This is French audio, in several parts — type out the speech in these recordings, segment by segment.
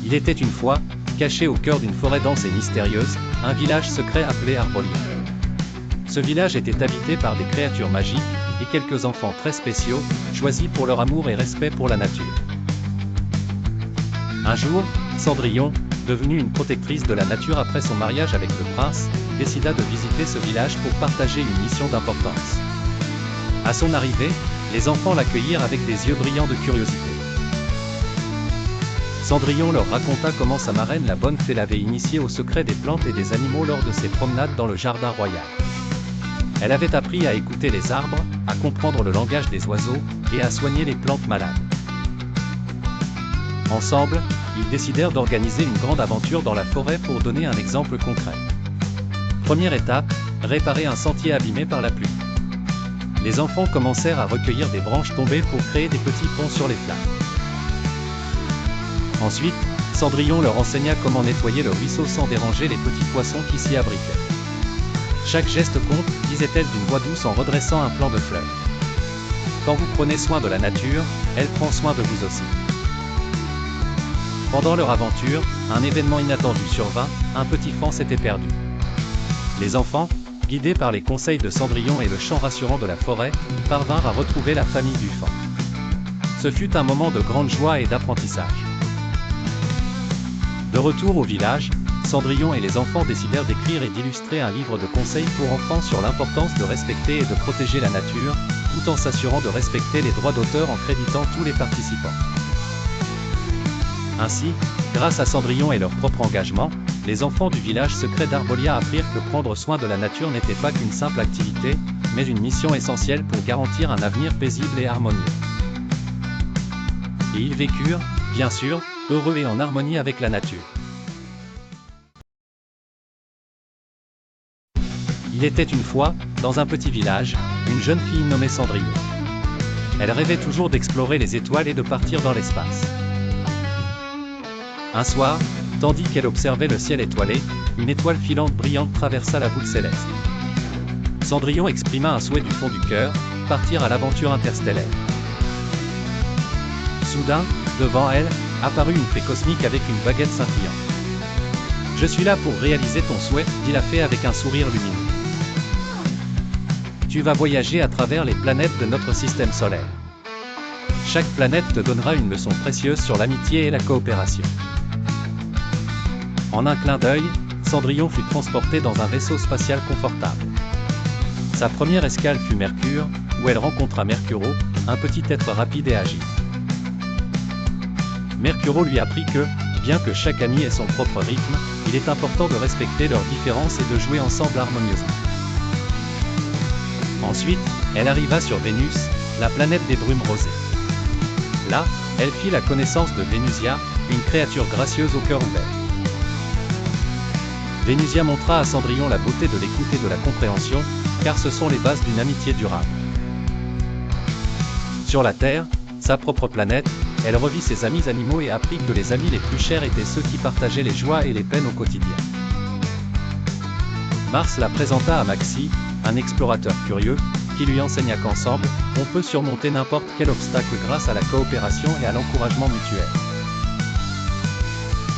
Il était une fois, caché au cœur d'une forêt dense et mystérieuse, un village secret appelé Arbolia. Ce village était habité par des créatures magiques, et quelques enfants très spéciaux, choisis pour leur amour et respect pour la nature. Un jour, Cendrillon, devenue une protectrice de la nature après son mariage avec le prince, décida de visiter ce village pour partager une mission d'importance. À son arrivée, les enfants l'accueillirent avec des yeux brillants de curiosité. Cendrillon leur raconta comment sa marraine la bonne fée l'avait initiée au secret des plantes et des animaux lors de ses promenades dans le jardin royal. Elle avait appris à écouter les arbres, à comprendre le langage des oiseaux, et à soigner les plantes malades. Ensemble, ils décidèrent d'organiser une grande aventure dans la forêt pour donner un exemple concret. Première étape, réparer un sentier abîmé par la pluie. Les enfants commencèrent à recueillir des branches tombées pour créer des petits ponts sur les flaques. Ensuite, Cendrillon leur enseigna comment nettoyer le ruisseau sans déranger les petits poissons qui s'y abritaient. Chaque geste compte, disait-elle d'une voix douce en redressant un plant de fleurs. Quand vous prenez soin de la nature, elle prend soin de vous aussi. Pendant leur aventure, un événement inattendu survint, un petit faon s'était perdu. Les enfants, guidés par les conseils de Cendrillon et le chant rassurant de la forêt, parvinrent à retrouver la famille du faon. Ce fut un moment de grande joie et d'apprentissage. De retour au village, Cendrillon et les enfants décidèrent d'écrire et d'illustrer un livre de conseils pour enfants sur l'importance de respecter et de protéger la nature, tout en s'assurant de respecter les droits d'auteur en créditant tous les participants. Ainsi, grâce à Cendrillon et leur propre engagement, les enfants du village secret d'Arbolia apprirent que prendre soin de la nature n'était pas qu'une simple activité, mais une mission essentielle pour garantir un avenir paisible et harmonieux. Et ils vécurent, bien sûr, heureux et en harmonie avec la nature. Il était une fois, dans un petit village, une jeune fille nommée Cendrillon. Elle rêvait toujours d'explorer les étoiles et de partir dans l'espace. Un soir, tandis qu'elle observait le ciel étoilé, une étoile filante brillante traversa la voûte céleste. Cendrillon exprima un souhait du fond du cœur, partir à l'aventure interstellaire. Soudain, devant elle, apparut une fée cosmique avec une baguette scintillante. « Je suis là pour réaliser ton souhait, » dit la fée avec un sourire lumineux. « Tu vas voyager à travers les planètes de notre système solaire. Chaque planète te donnera une leçon précieuse sur l'amitié et la coopération. » En un clin d'œil, Cendrillon fut transportée dans un vaisseau spatial confortable. Sa première escale fut Mercure, où elle rencontra Mercuro, un petit être rapide et agile. Mercuro lui apprit que, bien que chaque ami ait son propre rythme, il est important de respecter leurs différences et de jouer ensemble harmonieusement. Ensuite, elle arriva sur Vénus, la planète des brumes rosées. Là, elle fit la connaissance de Vénusia, une créature gracieuse au cœur ouvert. Vénusia montra à Cendrillon la beauté de l'écoute et de la compréhension, car ce sont les bases d'une amitié durable. Sur la Terre, sa propre planète, elle revit ses amis animaux et apprit que les amis les plus chers étaient ceux qui partageaient les joies et les peines au quotidien. Mars la présenta à Maxi, un explorateur curieux, qui lui enseigna qu'ensemble, on peut surmonter n'importe quel obstacle grâce à la coopération et à l'encouragement mutuel.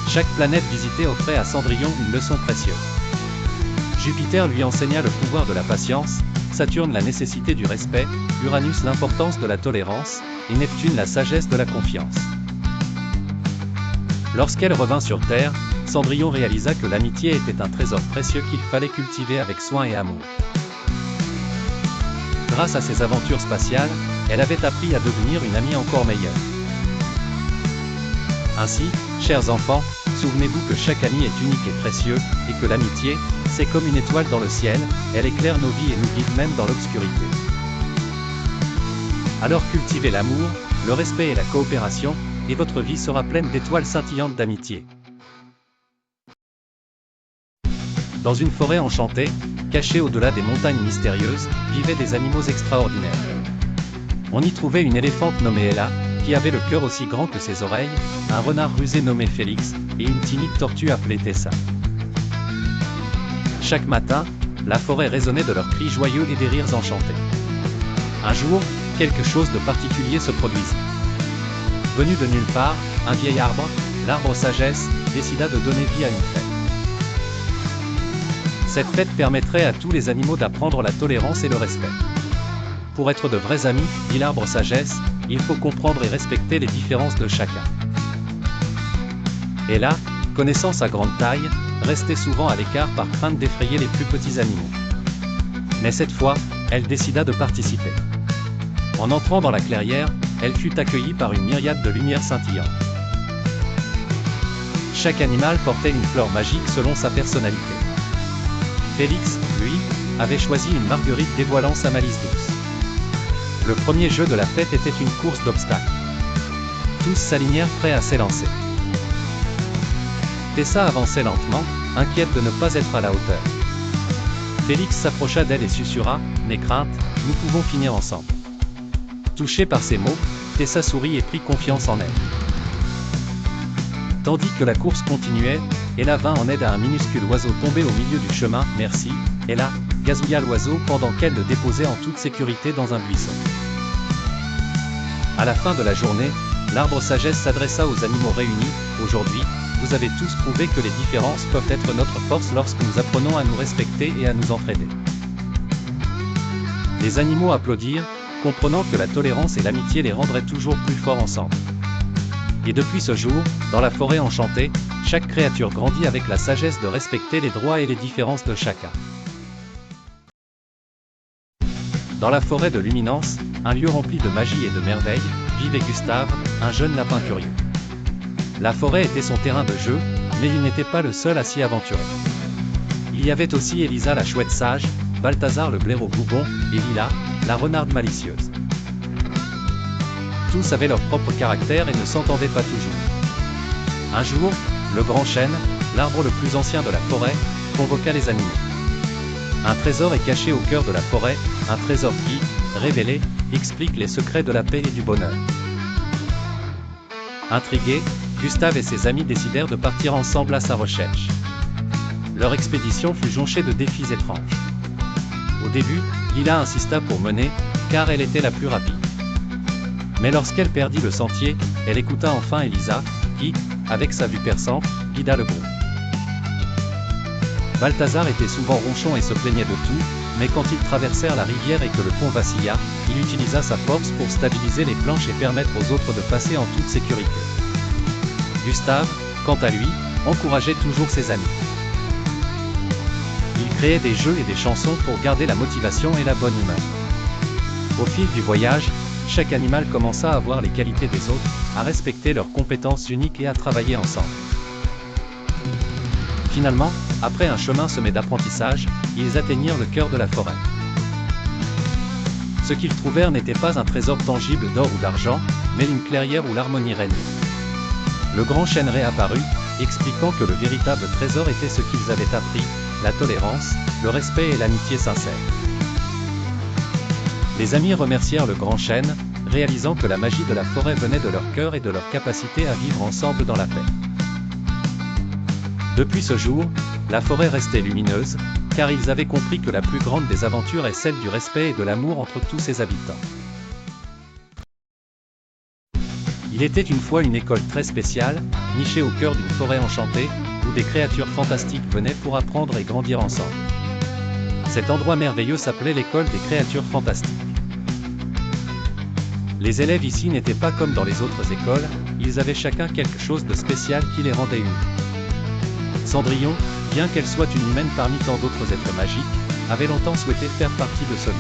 Chaque planète visitée offrait à Cendrillon une leçon précieuse. Jupiter lui enseigna le pouvoir de la patience, Saturne la nécessité du respect, Uranus l'importance de la tolérance, et Neptune la sagesse de la confiance. Lorsqu'elle revint sur Terre, Cendrillon réalisa que l'amitié était un trésor précieux qu'il fallait cultiver avec soin et amour. Grâce à ses aventures spatiales, elle avait appris à devenir une amie encore meilleure. Ainsi, chers enfants, souvenez-vous que chaque ami est unique et précieux, et que l'amitié, c'est comme une étoile dans le ciel, elle éclaire nos vies et nous guide même dans l'obscurité. Alors cultivez l'amour, le respect et la coopération, et votre vie sera pleine d'étoiles scintillantes d'amitié. Dans une forêt enchantée, cachée au-delà des montagnes mystérieuses, vivaient des animaux extraordinaires. On y trouvait une éléphante nommée Ella, qui avait le cœur aussi grand que ses oreilles, un renard rusé nommé Félix, et une timide tortue appelée Tessa. Chaque matin, la forêt résonnait de leurs cris joyeux et des rires enchantés. Un jour, quelque chose de particulier se produisit. Venu de nulle part, un vieil arbre, l'arbre sagesse, décida de donner vie à une fête. Cette fête permettrait à tous les animaux d'apprendre la tolérance et le respect. Pour être de vrais amis, dit l'arbre sagesse, il faut comprendre et respecter les différences de chacun. Et là, connaissant sa grande taille, restait souvent à l'écart par crainte d'effrayer les plus petits animaux. Mais cette fois, elle décida de participer. En entrant dans la clairière, elle fut accueillie par une myriade de lumières scintillantes. Chaque animal portait une fleur magique selon sa personnalité. Félix, lui, avait choisi une marguerite dévoilant sa malice douce. Le premier jeu de la fête était une course d'obstacles. Tous s'alignèrent prêts à s'élancer. Tessa avançait lentement, inquiète de ne pas être à la hauteur. Félix s'approcha d'elle et susurra, « N'aie crainte, nous pouvons finir ensemble. » Touchée par ces mots, Tessa sourit et prit confiance en elle. Tandis que la course continuait, Ella vint en aide à un minuscule oiseau tombé au milieu du chemin. « Merci, Ella » gazouilla l'oiseau pendant qu'elle le déposait en toute sécurité dans un buisson. À la fin de la journée, l'arbre sagesse s'adressa aux animaux réunis. « Aujourd'hui, vous avez tous prouvé que les différences peuvent être notre force lorsque nous apprenons à nous respecter et à nous entraider. » Les animaux applaudirent, comprenant que la tolérance et l'amitié les rendraient toujours plus forts ensemble. Et depuis ce jour, dans la forêt enchantée, chaque créature grandit avec la sagesse de respecter les droits et les différences de chacun. Dans la forêt de Luminance, un lieu rempli de magie et de merveilles, vivait Gustave, un jeune lapin curieux. La forêt était son terrain de jeu, mais il n'était pas le seul à s'y aventurer. Il y avait aussi Elisa la chouette sage, Balthazar le blaireau bourbon, et Lila, la renarde malicieuse. Tous avaient leur propre caractère et ne s'entendaient pas toujours. Un jour, le grand chêne, l'arbre le plus ancien de la forêt, convoqua les animaux. Un trésor est caché au cœur de la forêt, un trésor qui, révélé, explique les secrets de la paix et du bonheur. Intrigués, Gustave et ses amis décidèrent de partir ensemble à sa recherche. Leur expédition fut jonchée de défis étranges. Au début, Lila insista pour mener, car elle était la plus rapide. Mais lorsqu'elle perdit le sentier, elle écouta enfin Elisa, qui, avec sa vue perçante, guida le groupe. Balthazar était souvent ronchon et se plaignait de tout, mais quand ils traversèrent la rivière et que le pont vacilla, il utilisa sa force pour stabiliser les planches et permettre aux autres de passer en toute sécurité. Gustave, quant à lui, encourageait toujours ses amis. Il créait des jeux et des chansons pour garder la motivation et la bonne humeur. Au fil du voyage, chaque animal commença à voir les qualités des autres, à respecter leurs compétences uniques et à travailler ensemble. Finalement, après un chemin semé d'apprentissage, ils atteignirent le cœur de la forêt. Ce qu'ils trouvèrent n'était pas un trésor tangible d'or ou d'argent, mais une clairière où l'harmonie régnait. Le grand chêne réapparut, expliquant que le véritable trésor était ce qu'ils avaient appris, la tolérance, le respect et l'amitié sincère. Les amis remercièrent le grand chêne, réalisant que la magie de la forêt venait de leur cœur et de leur capacité à vivre ensemble dans la paix. Depuis ce jour, la forêt restait lumineuse, car ils avaient compris que la plus grande des aventures est celle du respect et de l'amour entre tous ses habitants. Il était une fois une école très spéciale, nichée au cœur d'une forêt enchantée, où des créatures fantastiques venaient pour apprendre et grandir ensemble. Cet endroit merveilleux s'appelait l'école des créatures fantastiques. Les élèves ici n'étaient pas comme dans les autres écoles, ils avaient chacun quelque chose de spécial qui les rendait uniques. Cendrillon, bien qu'elle soit une humaine parmi tant d'autres êtres magiques, avait longtemps souhaité faire partie de ce lieu.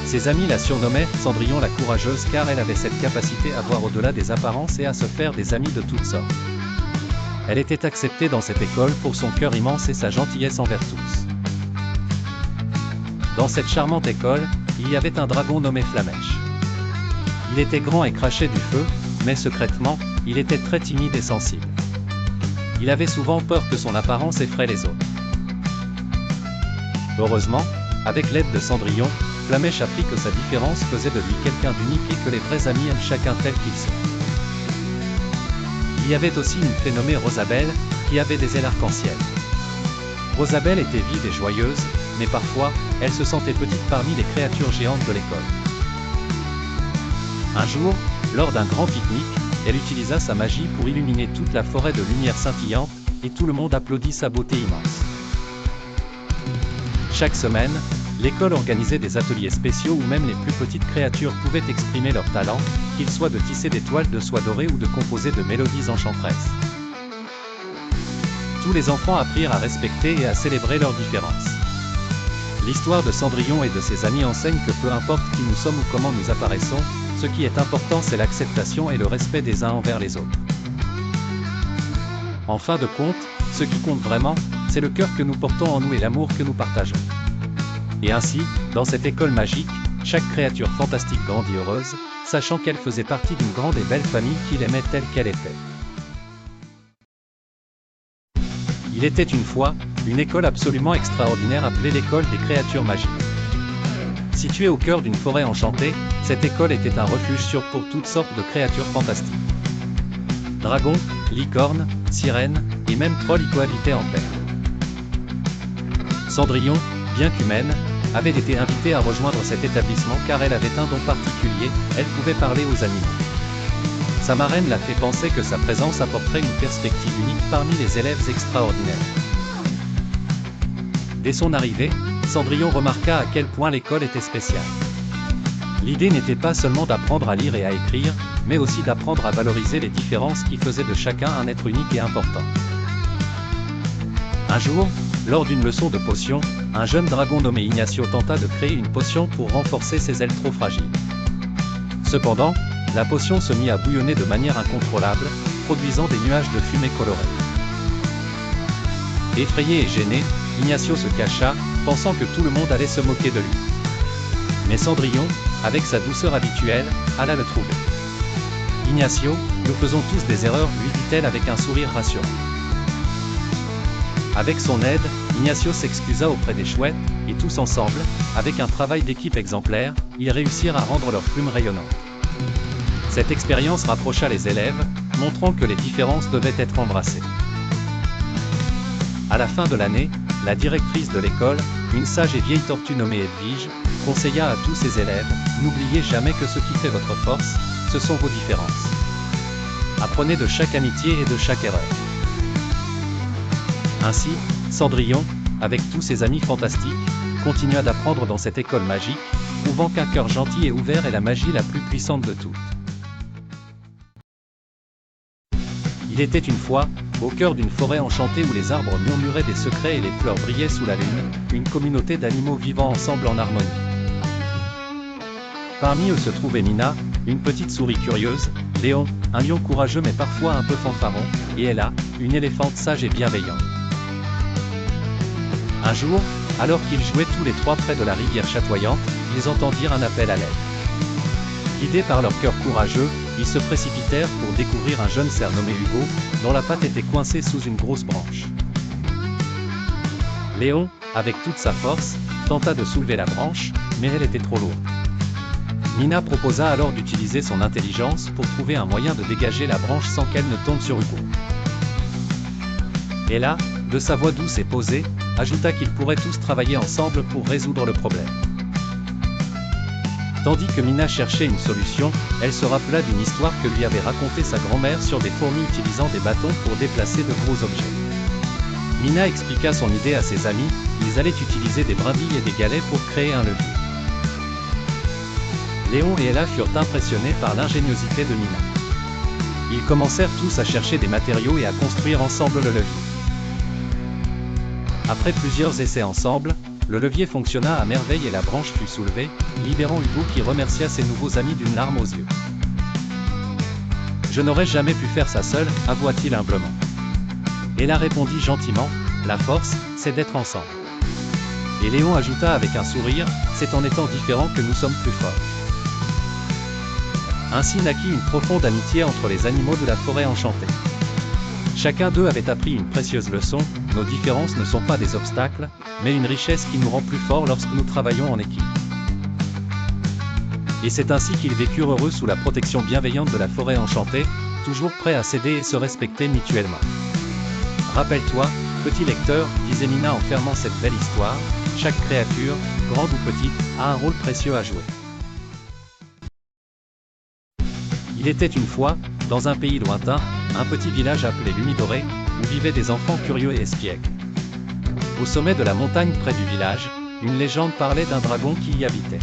Ses amis la surnommaient Cendrillon la courageuse car elle avait cette capacité à voir au-delà des apparences et à se faire des amis de toutes sortes. Elle était acceptée dans cette école pour son cœur immense et sa gentillesse envers tous. Dans cette charmante école, il y avait un dragon nommé Flamèche. Il était grand et crachait du feu, mais secrètement, il était très timide et sensible. Il avait souvent peur que son apparence effraie les autres. Heureusement, avec l'aide de Cendrillon, Flamèche apprit que sa différence faisait de lui quelqu'un d'unique et que les vrais amis aiment chacun tel qu'ils sont. Il y avait aussi une fée nommée Rosabelle, qui avait des ailes arc-en-ciel. Rosabelle était vive et joyeuse, mais parfois, elle se sentait petite parmi les créatures géantes de l'école. Un jour, lors d'un grand pique-nique, elle utilisa sa magie pour illuminer toute la forêt de lumière scintillante, et tout le monde applaudit sa beauté immense. Chaque semaine, l'école organisait des ateliers spéciaux où même les plus petites créatures pouvaient exprimer leur talent, qu'ils soient de tisser des toiles de soie dorée ou de composer de mélodies enchanteresses. Tous les enfants apprirent à respecter et à célébrer leurs différences. L'histoire de Cendrillon et de ses amis enseigne que peu importe qui nous sommes ou comment nous apparaissons, ce qui est important c'est l'acceptation et le respect des uns envers les autres. En fin de compte, ce qui compte vraiment, c'est le cœur que nous portons en nous et l'amour que nous partageons. Et ainsi, dans cette école magique, chaque créature fantastique grandit heureuse, sachant qu'elle faisait partie d'une grande et belle famille qu'il aimait telle qu'elle était. Il était une fois, une école absolument extraordinaire appelée l'école des créatures magiques. Située au cœur d'une forêt enchantée, cette école était un refuge sûr pour toutes sortes de créatures fantastiques. Dragons, licornes, sirènes, et même trolls y cohabitaient en paix. Cendrillon, bien qu'humaine, avait été invitée à rejoindre cet établissement car elle avait un don particulier, elle pouvait parler aux animaux. Sa marraine l'a fait penser que sa présence apporterait une perspective unique parmi les élèves extraordinaires. Dès son arrivée, Cendrillon remarqua à quel point l'école était spéciale. L'idée n'était pas seulement d'apprendre à lire et à écrire, mais aussi d'apprendre à valoriser les différences qui faisaient de chacun un être unique et important. Un jour, lors d'une leçon de potions, un jeune dragon nommé Ignacio tenta de créer une potion pour renforcer ses ailes trop fragiles. Cependant, la potion se mit à bouillonner de manière incontrôlable, produisant des nuages de fumée colorée. Effrayé et gêné, Ignacio se cacha, pensant que tout le monde allait se moquer de lui. Mais Cendrillon, avec sa douceur habituelle, alla le trouver. « Ignacio, nous faisons tous des erreurs, lui dit-elle avec un sourire rassurant. Avec son aide, Ignacio s'excusa auprès des chouettes, et tous ensemble, avec un travail d'équipe exemplaire, ils réussirent à rendre leurs plumes rayonnantes. Cette expérience rapprocha les élèves, montrant que les différences devaient être embrassées. À la fin de l'année, la directrice de l'école, une sage et vieille tortue nommée Edwige, conseilla à tous ses élèves, « N'oubliez jamais que ce qui fait votre force, ce sont vos différences. Apprenez de chaque amitié et de chaque erreur. » Ainsi, Cendrillon, avec tous ses amis fantastiques, continua d'apprendre dans cette école magique, prouvant qu'un cœur gentil et ouvert est la magie la plus puissante de toutes. Il était une fois, au cœur d'une forêt enchantée où les arbres murmuraient des secrets et les fleurs brillaient sous la lune, une communauté d'animaux vivant ensemble en harmonie. Parmi eux se trouvait Mina, une petite souris curieuse, Léon, un lion courageux mais parfois un peu fanfaron, et Ella, une éléphante sage et bienveillante. Un jour, alors qu'ils jouaient tous les trois près de la rivière chatoyante, ils entendirent un appel à l'aide. Guidés par leur cœur courageux, ils se précipitèrent pour découvrir un jeune cerf nommé Hugo, dont la patte était coincée sous une grosse branche. Léon, avec toute sa force, tenta de soulever la branche, mais elle était trop lourde. Mina proposa alors d'utiliser son intelligence pour trouver un moyen de dégager la branche sans qu'elle ne tombe sur Hugo. Et là, de sa voix douce et posée, ajouta qu'ils pourraient tous travailler ensemble pour résoudre le problème. Tandis que Mina cherchait une solution, elle se rappela d'une histoire que lui avait racontée sa grand-mère sur des fourmis utilisant des bâtons pour déplacer de gros objets. Mina expliqua son idée à ses amis, ils allaient utiliser des brindilles et des galets pour créer un levier. Léon et Ella furent impressionnés par l'ingéniosité de Mina. Ils commencèrent tous à chercher des matériaux et à construire ensemble le levier. Après plusieurs essais ensemble, le levier fonctionna à merveille et la branche fut soulevée, libérant Hugo qui remercia ses nouveaux amis d'une larme aux yeux. « Je n'aurais jamais pu faire ça seul, avoua-t-il humblement. Ella répondit gentiment, « La force, c'est d'être ensemble. » Et Léon ajouta avec un sourire, « C'est en étant différents que nous sommes plus forts. » Ainsi naquit une profonde amitié entre les animaux de la forêt enchantée. Chacun d'eux avait appris une précieuse leçon, nos différences ne sont pas des obstacles, mais une richesse qui nous rend plus forts lorsque nous travaillons en équipe. Et c'est ainsi qu'ils vécurent heureux sous la protection bienveillante de la forêt enchantée, toujours prêts à s'aider et se respecter mutuellement. Rappelle-toi, petit lecteur, disait Mina en fermant cette belle histoire, chaque créature, grande ou petite, a un rôle précieux à jouer. Il était une fois, dans un pays lointain, un petit village appelé l'Humidoré, où vivaient des enfants curieux et espiègles. Au sommet de la montagne près du village, une légende parlait d'un dragon qui y habitait.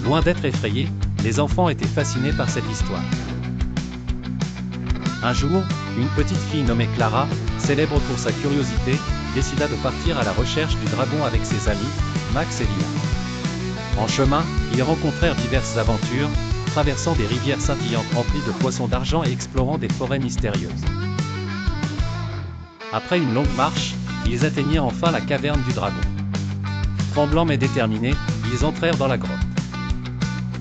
Loin d'être effrayés, les enfants étaient fascinés par cette histoire. Un jour, une petite fille nommée Clara, célèbre pour sa curiosité, décida de partir à la recherche du dragon avec ses amis, Max et Lila. En chemin, ils rencontrèrent diverses aventures, traversant des rivières scintillantes remplies de poissons d'argent et explorant des forêts mystérieuses. Après une longue marche, ils atteignirent enfin la caverne du dragon. Tremblants mais déterminés, ils entrèrent dans la grotte.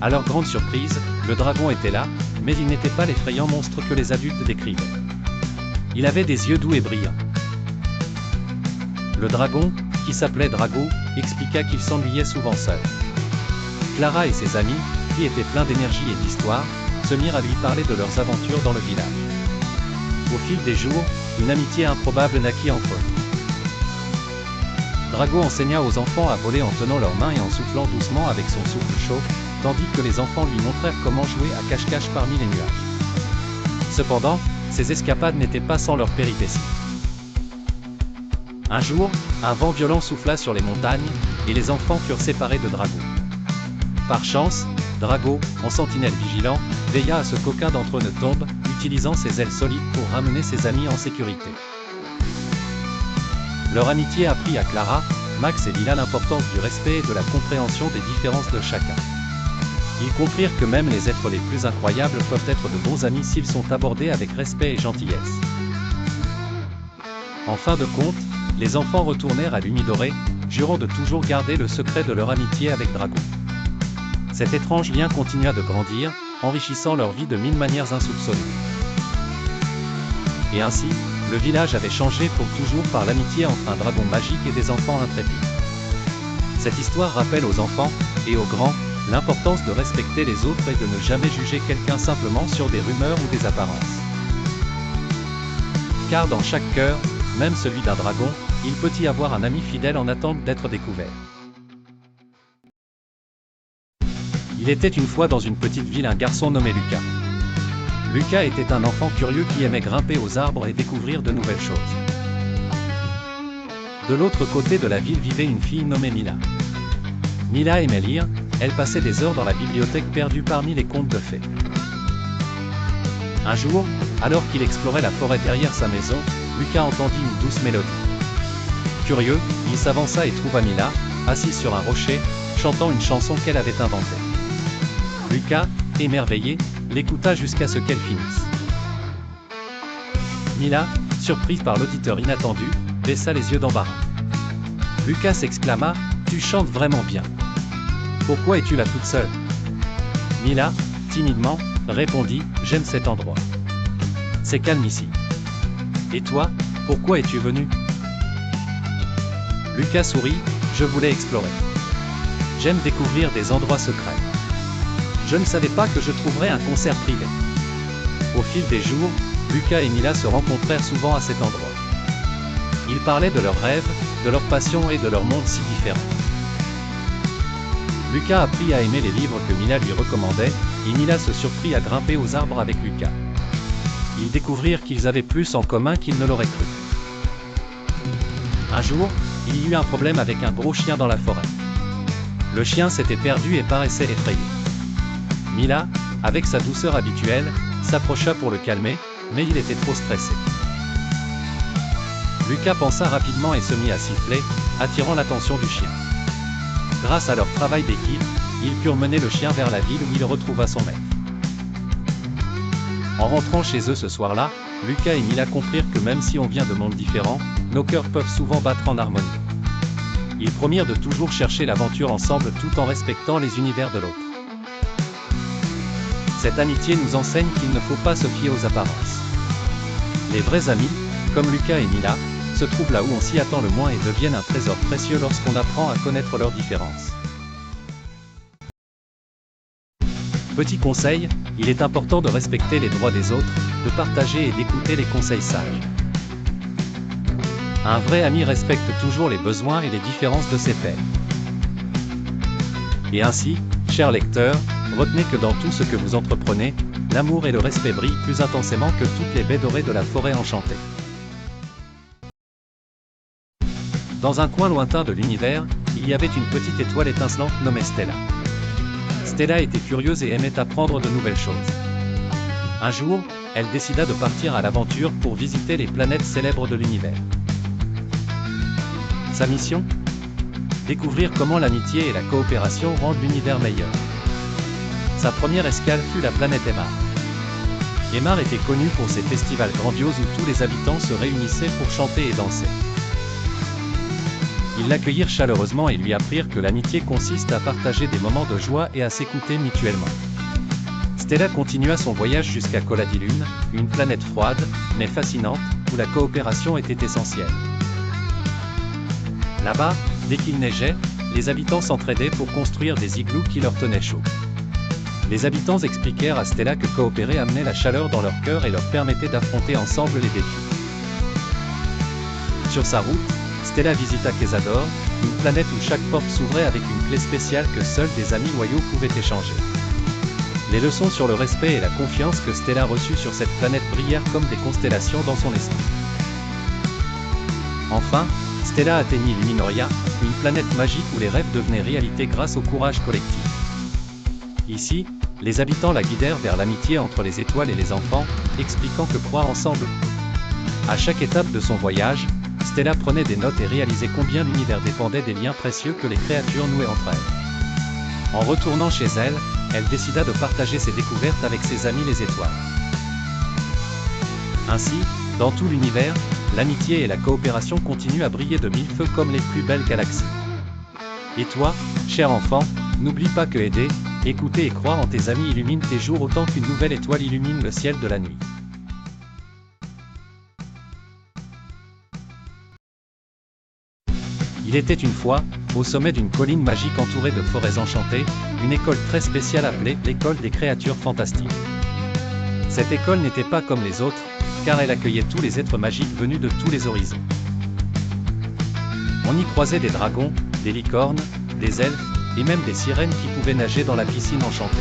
À leur grande surprise, le dragon était là, mais il n'était pas l'effrayant monstre que les adultes décrivaient. Il avait des yeux doux et brillants. Le dragon, qui s'appelait Drago, expliqua qu'il s'ennuyait souvent seul. Clara et ses amis, qui étaient pleins d'énergie et d'histoire, se mirent à lui parler de leurs aventures dans le village. Au fil des jours, une amitié improbable naquit entre eux. Drago enseigna aux enfants à voler en tenant leurs mains et en soufflant doucement avec son souffle chaud, tandis que les enfants lui montrèrent comment jouer à cache-cache parmi les nuages. Cependant, ces escapades n'étaient pas sans leurs péripéties. Un jour, un vent violent souffla sur les montagnes, et les enfants furent séparés de Drago. Par chance, Drago, en sentinelle vigilant, veilla à ce qu'aucun d'entre eux ne tombe, utilisant ses ailes solides pour ramener ses amis en sécurité. Leur amitié apprit à Clara, Max et Lila l'importance du respect et de la compréhension des différences de chacun. Ils comprirent que même les êtres les plus incroyables peuvent être de bons amis s'ils sont abordés avec respect et gentillesse. En fin de compte, les enfants retournèrent à l'Humidoré, jurant de toujours garder le secret de leur amitié avec Drago. Cet étrange lien continua de grandir, enrichissant leur vie de mille manières insoupçonnées. Et ainsi, le village avait changé pour toujours par l'amitié entre un dragon magique et des enfants intrépides. Cette histoire rappelle aux enfants, et aux grands, l'importance de respecter les autres et de ne jamais juger quelqu'un simplement sur des rumeurs ou des apparences. Car dans chaque cœur, même celui d'un dragon, il peut y avoir un ami fidèle en attente d'être découvert. Il était une fois dans une petite ville un garçon nommé Lucas. Lucas était un enfant curieux qui aimait grimper aux arbres et découvrir de nouvelles choses. De l'autre côté de la ville vivait une fille nommée Mila. Mila aimait lire, elle passait des heures dans la bibliothèque perdue parmi les contes de fées. Un jour, alors qu'il explorait la forêt derrière sa maison, Lucas entendit une douce mélodie. Curieux, il s'avança et trouva Mila, assise sur un rocher, chantant une chanson qu'elle avait inventée. Lucas, émerveillé, l'écouta jusqu'à ce qu'elle finisse. Mila, surprise par l'auditeur inattendu, baissa les yeux d'embarras. Lucas s'exclama, « Tu chantes vraiment bien. Pourquoi es-tu là toute seule ?» Mila, timidement, répondit, « J'aime cet endroit. C'est calme ici. Et toi, pourquoi es-tu venu ?» Lucas sourit, « Je voulais explorer. J'aime découvrir des endroits secrets. Je ne savais pas que je trouverais un concert privé. » Au fil des jours, Lucas et Mila se rencontrèrent souvent à cet endroit. Ils parlaient de leurs rêves, de leurs passions et de leur monde si différents. Lucas apprit à aimer les livres que Mila lui recommandait, et Mila se surprit à grimper aux arbres avec Lucas. Ils découvrirent qu'ils avaient plus en commun qu'ils ne l'auraient cru. Un jour, il y eut un problème avec un gros chien dans la forêt. Le chien s'était perdu et paraissait effrayé. Mila, avec sa douceur habituelle, s'approcha pour le calmer, mais il était trop stressé. Lucas pensa rapidement et se mit à siffler, attirant l'attention du chien. Grâce à leur travail d'équipe, ils purent mener le chien vers la ville où il retrouva son maître. En rentrant chez eux ce soir-là, Lucas et Mila comprirent que même si on vient de mondes différents, nos cœurs peuvent souvent battre en harmonie. Ils promirent de toujours chercher l'aventure ensemble tout en respectant les univers de l'autre. Cette amitié nous enseigne qu'il ne faut pas se fier aux apparences. Les vrais amis, comme Lucas et Mila, se trouvent là où on s'y attend le moins et deviennent un trésor précieux lorsqu'on apprend à connaître leurs différences. Petit conseil, il est important de respecter les droits des autres, de partager et d'écouter les conseils sages. Un vrai ami respecte toujours les besoins et les différences de ses pairs. Et ainsi, chers lecteurs, retenez que dans tout ce que vous entreprenez, l'amour et le respect brillent plus intensément que toutes les baies dorées de la forêt enchantée. Dans un coin lointain de l'univers, il y avait une petite étoile étincelante nommée Stella. Stella était curieuse et aimait apprendre de nouvelles choses. Un jour, elle décida de partir à l'aventure pour visiter les planètes célèbres de l'univers. Sa mission ? Découvrir comment l'amitié et la coopération rendent l'univers meilleur. Sa première escale fut la planète Emar. Emar était connue pour ses festivals grandioses où tous les habitants se réunissaient pour chanter et danser. Ils l'accueillirent chaleureusement et lui apprirent que l'amitié consiste à partager des moments de joie et à s'écouter mutuellement. Stella continua son voyage jusqu'à Coladilune, une planète froide, mais fascinante, où la coopération était essentielle. Là-bas, dès qu'il neigeait, les habitants s'entraidaient pour construire des igloos qui leur tenaient chaud. Les habitants expliquèrent à Stella que coopérer amenait la chaleur dans leur cœur et leur permettait d'affronter ensemble les défis. Sur sa route, Stella visita Quesador, une planète où chaque porte s'ouvrait avec une clé spéciale que seuls des amis loyaux pouvaient échanger. Les leçons sur le respect et la confiance que Stella reçut sur cette planète brillèrent comme des constellations dans son esprit. Enfin, Stella atteignit Luminoria, une planète magique où les rêves devenaient réalité grâce au courage collectif. Ici, les habitants la guidèrent vers l'amitié entre les étoiles et les enfants, expliquant que croire ensemble. À chaque étape de son voyage, Stella prenait des notes et réalisait combien l'univers dépendait des liens précieux que les créatures nouaient entre elles. En retournant chez elle, elle décida de partager ses découvertes avec ses amis les étoiles. Ainsi, dans tout l'univers, l'amitié et la coopération continuent à briller de mille feux comme les plus belles galaxies. Et toi, cher enfant, n'oublie pas que aider, écouter et croire en tes amis illumine tes jours autant qu'une nouvelle étoile illumine le ciel de la nuit. Il était une fois, au sommet d'une colline magique entourée de forêts enchantées, une école très spéciale appelée l'école des créatures fantastiques. Cette école n'était pas comme les autres, car elle accueillait tous les êtres magiques venus de tous les horizons. On y croisait des dragons, des licornes, des elfes, et même des sirènes qui pouvaient nager dans la piscine enchantée.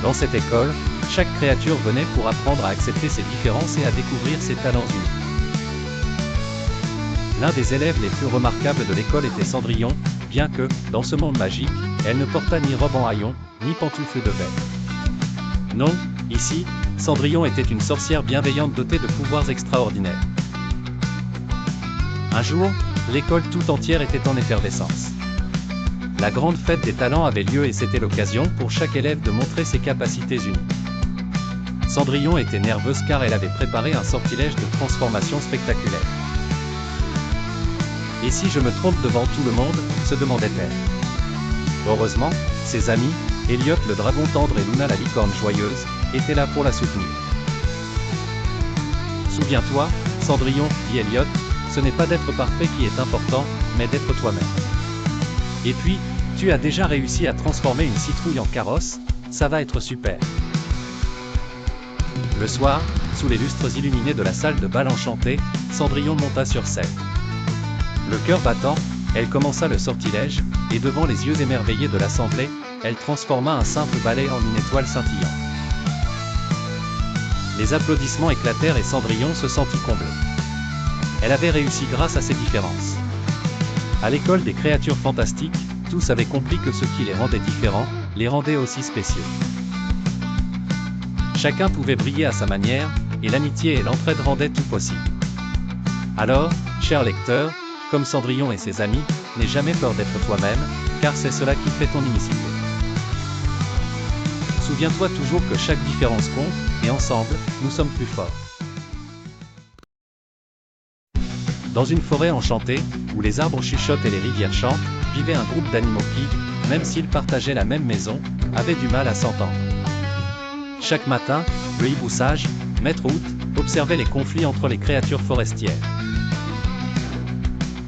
Dans cette école, chaque créature venait pour apprendre à accepter ses différences et à découvrir ses talents uniques. L'un des élèves les plus remarquables de l'école était Cendrillon, bien que, dans ce monde magique, elle ne porta ni robe en haillons, ni pantoufles de verre. Non, ici, Cendrillon était une sorcière bienveillante dotée de pouvoirs extraordinaires. Un jour, l'école tout entière était en effervescence. La grande fête des talents avait lieu et c'était l'occasion pour chaque élève de montrer ses capacités uniques. Cendrillon était nerveuse car elle avait préparé un sortilège de transformation spectaculaire. Et si je me trompe devant tout le monde, se demandait-elle. Heureusement, ses amis, Elliot le dragon tendre et Luna la licorne joyeuse, étaient là pour la soutenir. Souviens-toi, Cendrillon, dit Elliot, ce n'est pas d'être parfait qui est important, mais d'être toi-même. Et puis, tu as déjà réussi à transformer une citrouille en carrosse, ça va être super. Le soir, sous les lustres illuminés de la salle de bal enchantée, Cendrillon monta sur scène. Le cœur battant, elle commença le sortilège, et devant les yeux émerveillés de l'assemblée, elle transforma un simple balai en une étoile scintillante. Les applaudissements éclatèrent et Cendrillon se sentit comblée. Elle avait réussi grâce à ses différences. À l'école des créatures fantastiques, tous avaient compris que ce qui les rendait différents, les rendait aussi spéciaux. Chacun pouvait briller à sa manière, et l'amitié et l'entraide rendaient tout possible. Alors, cher lecteur, comme Cendrillon et ses amis, n'aie jamais peur d'être toi-même, car c'est cela qui fait ton unicité. Souviens-toi toujours que chaque différence compte, et ensemble, nous sommes plus forts. Dans une forêt enchantée, où les arbres chuchotent et les rivières chantent, vivait un groupe d'animaux qui, même s'ils partageaient la même maison, avaient du mal à s'entendre. Chaque matin, le hibou sage, maître Hout, observait les conflits entre les créatures forestières.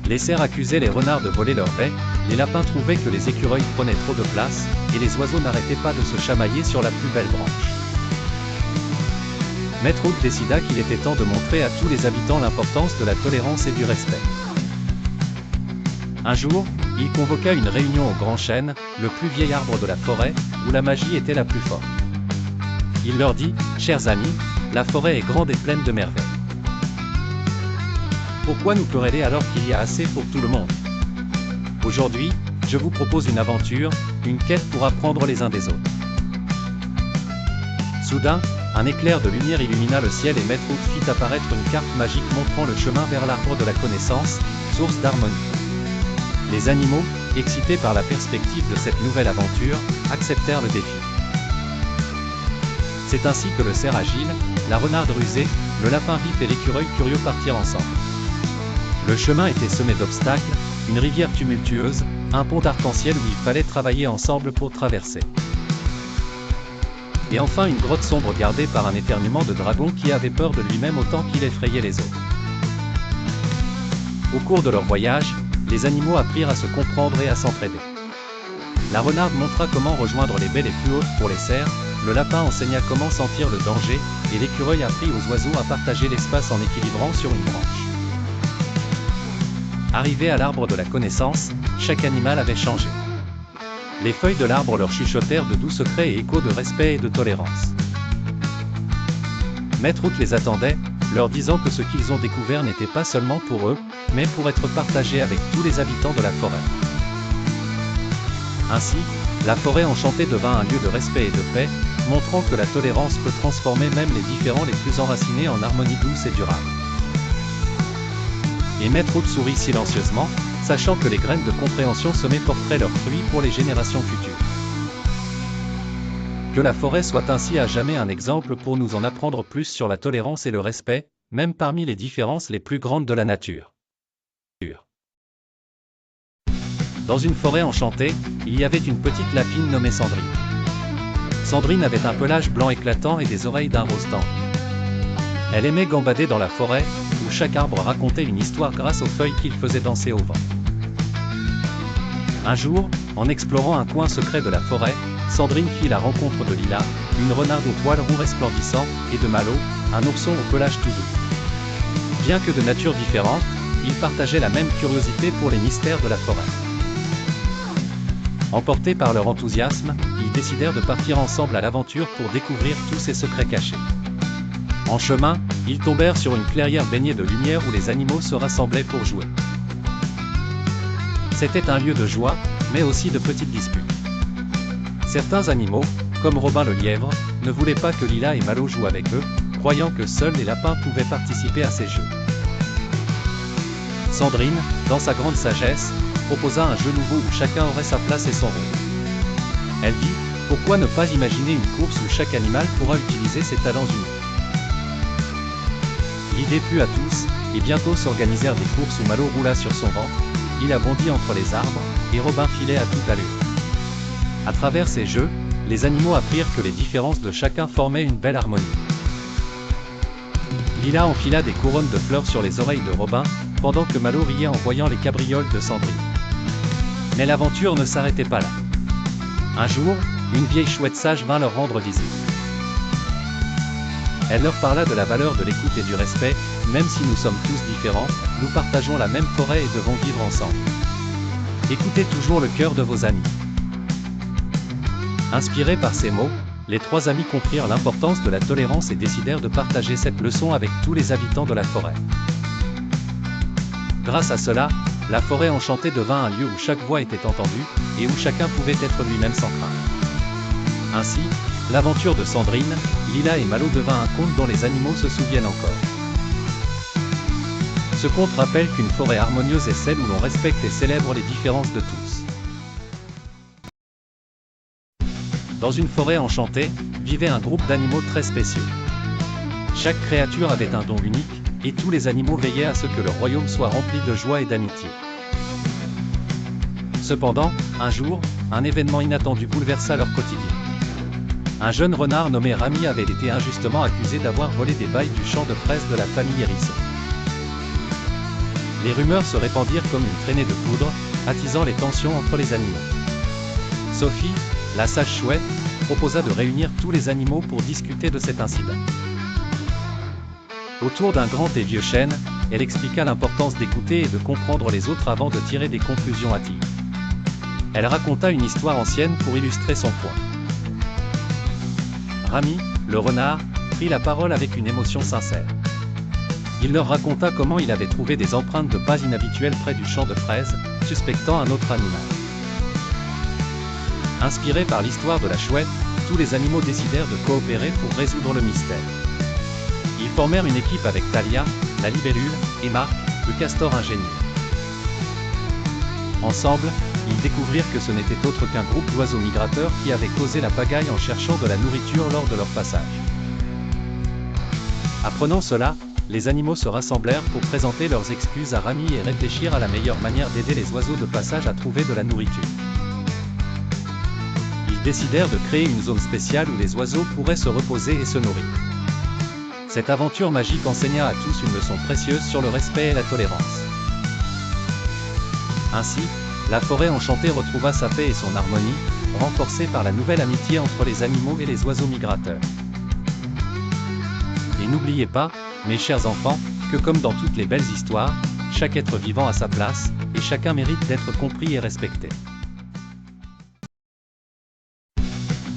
Les cerfs accusaient les renards de voler leurs baies, les lapins trouvaient que les écureuils prenaient trop de place, et les oiseaux n'arrêtaient pas de se chamailler sur la plus belle branche. Maître Hout décida qu'il était temps de montrer à tous les habitants l'importance de la tolérance et du respect. Un jour, il convoqua une réunion au grand chêne, le plus vieil arbre de la forêt, où la magie était la plus forte. Il leur dit, « Chers amis, la forêt est grande et pleine de merveilles. Pourquoi nous quereller alors qu'il y a assez pour tout le monde? Aujourd'hui, je vous propose une aventure, une quête pour apprendre les uns des autres. » Soudain, un éclair de lumière illumina le ciel et Maître Hoot fit apparaître une carte magique montrant le chemin vers l'arbre de la connaissance, source d'harmonie. Les animaux, excités par la perspective de cette nouvelle aventure, acceptèrent le défi. C'est ainsi que le cerf agile, la renarde rusée, le lapin vif et l'écureuil curieux partirent ensemble. Le chemin était semé d'obstacles, une rivière tumultueuse, un pont arc-en-ciel où il fallait travailler ensemble pour traverser. Et enfin une grotte sombre gardée par un éternuement de dragon qui avait peur de lui-même autant qu'il effrayait les autres. Au cours de leur voyage, les animaux apprirent à se comprendre et à s'entraider. La renarde montra comment rejoindre les baies les plus hautes pour les cerfs, le lapin enseigna comment sentir le danger, et l'écureuil apprit aux oiseaux à partager l'espace en équilibrant sur une branche. Arrivé à l'arbre de la connaissance, chaque animal avait changé. Les feuilles de l'arbre leur chuchotèrent de doux secrets et échos de respect et de tolérance. Maître Hoot les attendait, leur disant que ce qu'ils ont découvert n'était pas seulement pour eux, mais pour être partagé avec tous les habitants de la forêt. Ainsi, la forêt enchantée devint un lieu de respect et de paix, montrant que la tolérance peut transformer même les différends les plus enracinés en harmonie douce et durable. Et Maître Hoot sourit silencieusement, sachant que les graines de compréhension semées porteraient leurs fruits pour les générations futures. Que la forêt soit ainsi à jamais un exemple pour nous en apprendre plus sur la tolérance et le respect, même parmi les différences les plus grandes de la nature. Dans une forêt enchantée, il y avait une petite lapine nommée Sandrine. Sandrine avait un pelage blanc éclatant et des oreilles d'un rose tendre. Elle aimait gambader dans la forêt, où chaque arbre racontait une histoire grâce aux feuilles qu'il faisait danser au vent. Un jour, en explorant un coin secret de la forêt, Sandrine fit la rencontre de Lila, une renarde au poil roux resplendissant, et de Malo, un ourson au pelage tout doux. Bien que de nature différente, ils partageaient la même curiosité pour les mystères de la forêt. Emportés par leur enthousiasme, ils décidèrent de partir ensemble à l'aventure pour découvrir tous ces secrets cachés. En chemin, ils tombèrent sur une clairière baignée de lumière où les animaux se rassemblaient pour jouer. C'était un lieu de joie, mais aussi de petites disputes. Certains animaux, comme Robin le lièvre, ne voulaient pas que Lila et Malo jouent avec eux, croyant que seuls les lapins pouvaient participer à ces jeux. Sandrine, dans sa grande sagesse, proposa un jeu nouveau où chacun aurait sa place et son rôle. Elle dit, pourquoi ne pas imaginer une course où chaque animal pourra utiliser ses talents uniques. L'idée plut à tous, et bientôt s'organisèrent des courses où Malo roula sur son ventre, il a bondi entre les arbres, et Robin filait à toute allure. À travers ces jeux, les animaux apprirent que les différences de chacun formaient une belle harmonie. Lila enfila des couronnes de fleurs sur les oreilles de Robin, pendant que Malo riait en voyant les cabrioles de Sandrine. Mais l'aventure ne s'arrêtait pas là. Un jour, une vieille chouette sage vint leur rendre visite. Elle leur parla de la valeur de l'écoute et du respect, même si nous sommes tous différents, nous partageons la même forêt et devons vivre ensemble. Écoutez toujours le cœur de vos amis. Inspirés par ces mots, les trois amis comprirent l'importance de la tolérance et décidèrent de partager cette leçon avec tous les habitants de la forêt. Grâce à cela, la forêt enchantée devint un lieu où chaque voix était entendue, et où chacun pouvait être lui-même sans crainte. Ainsi, l'aventure de Sandrine, Lila et Malo devint un conte dont les animaux se souviennent encore. Ce conte rappelle qu'une forêt harmonieuse est celle où l'on respecte et célèbre les différences de tous. Dans une forêt enchantée, vivait un groupe d'animaux très spéciaux. Chaque créature avait un don unique, et tous les animaux veillaient à ce que leur royaume soit rempli de joie et d'amitié. Cependant, un jour, un événement inattendu bouleversa leur quotidien. Un jeune renard nommé Rami avait été injustement accusé d'avoir volé des bailles du champ de fraises de la famille Hérisson. Les rumeurs se répandirent comme une traînée de poudre, attisant les tensions entre les animaux. Sophie, la sage chouette, proposa de réunir tous les animaux pour discuter de cet incident. Autour d'un grand et vieux chêne, elle expliqua l'importance d'écouter et de comprendre les autres avant de tirer des conclusions hâtives. Elle raconta une histoire ancienne pour illustrer son point. Rami, le renard, prit la parole avec une émotion sincère. Il leur raconta comment il avait trouvé des empreintes de pas inhabituelles près du champ de fraises, suspectant un autre animal. Inspirés par l'histoire de la chouette, tous les animaux décidèrent de coopérer pour résoudre le mystère. Ils formèrent une équipe avec Talia, la libellule, et Marc, le castor ingénieux. Ensemble, ils découvrirent que ce n'était autre qu'un groupe d'oiseaux migrateurs qui avaient causé la pagaille en cherchant de la nourriture lors de leur passage. Apprenant cela, les animaux se rassemblèrent pour présenter leurs excuses à Rami et réfléchir à la meilleure manière d'aider les oiseaux de passage à trouver de la nourriture. Ils décidèrent de créer une zone spéciale où les oiseaux pourraient se reposer et se nourrir. Cette aventure magique enseigna à tous une leçon précieuse sur le respect et la tolérance. Ainsi, la forêt enchantée retrouva sa paix et son harmonie, renforcée par la nouvelle amitié entre les animaux et les oiseaux migrateurs. Et n'oubliez pas, mes chers enfants, que comme dans toutes les belles histoires, chaque être vivant a sa place, et chacun mérite d'être compris et respecté.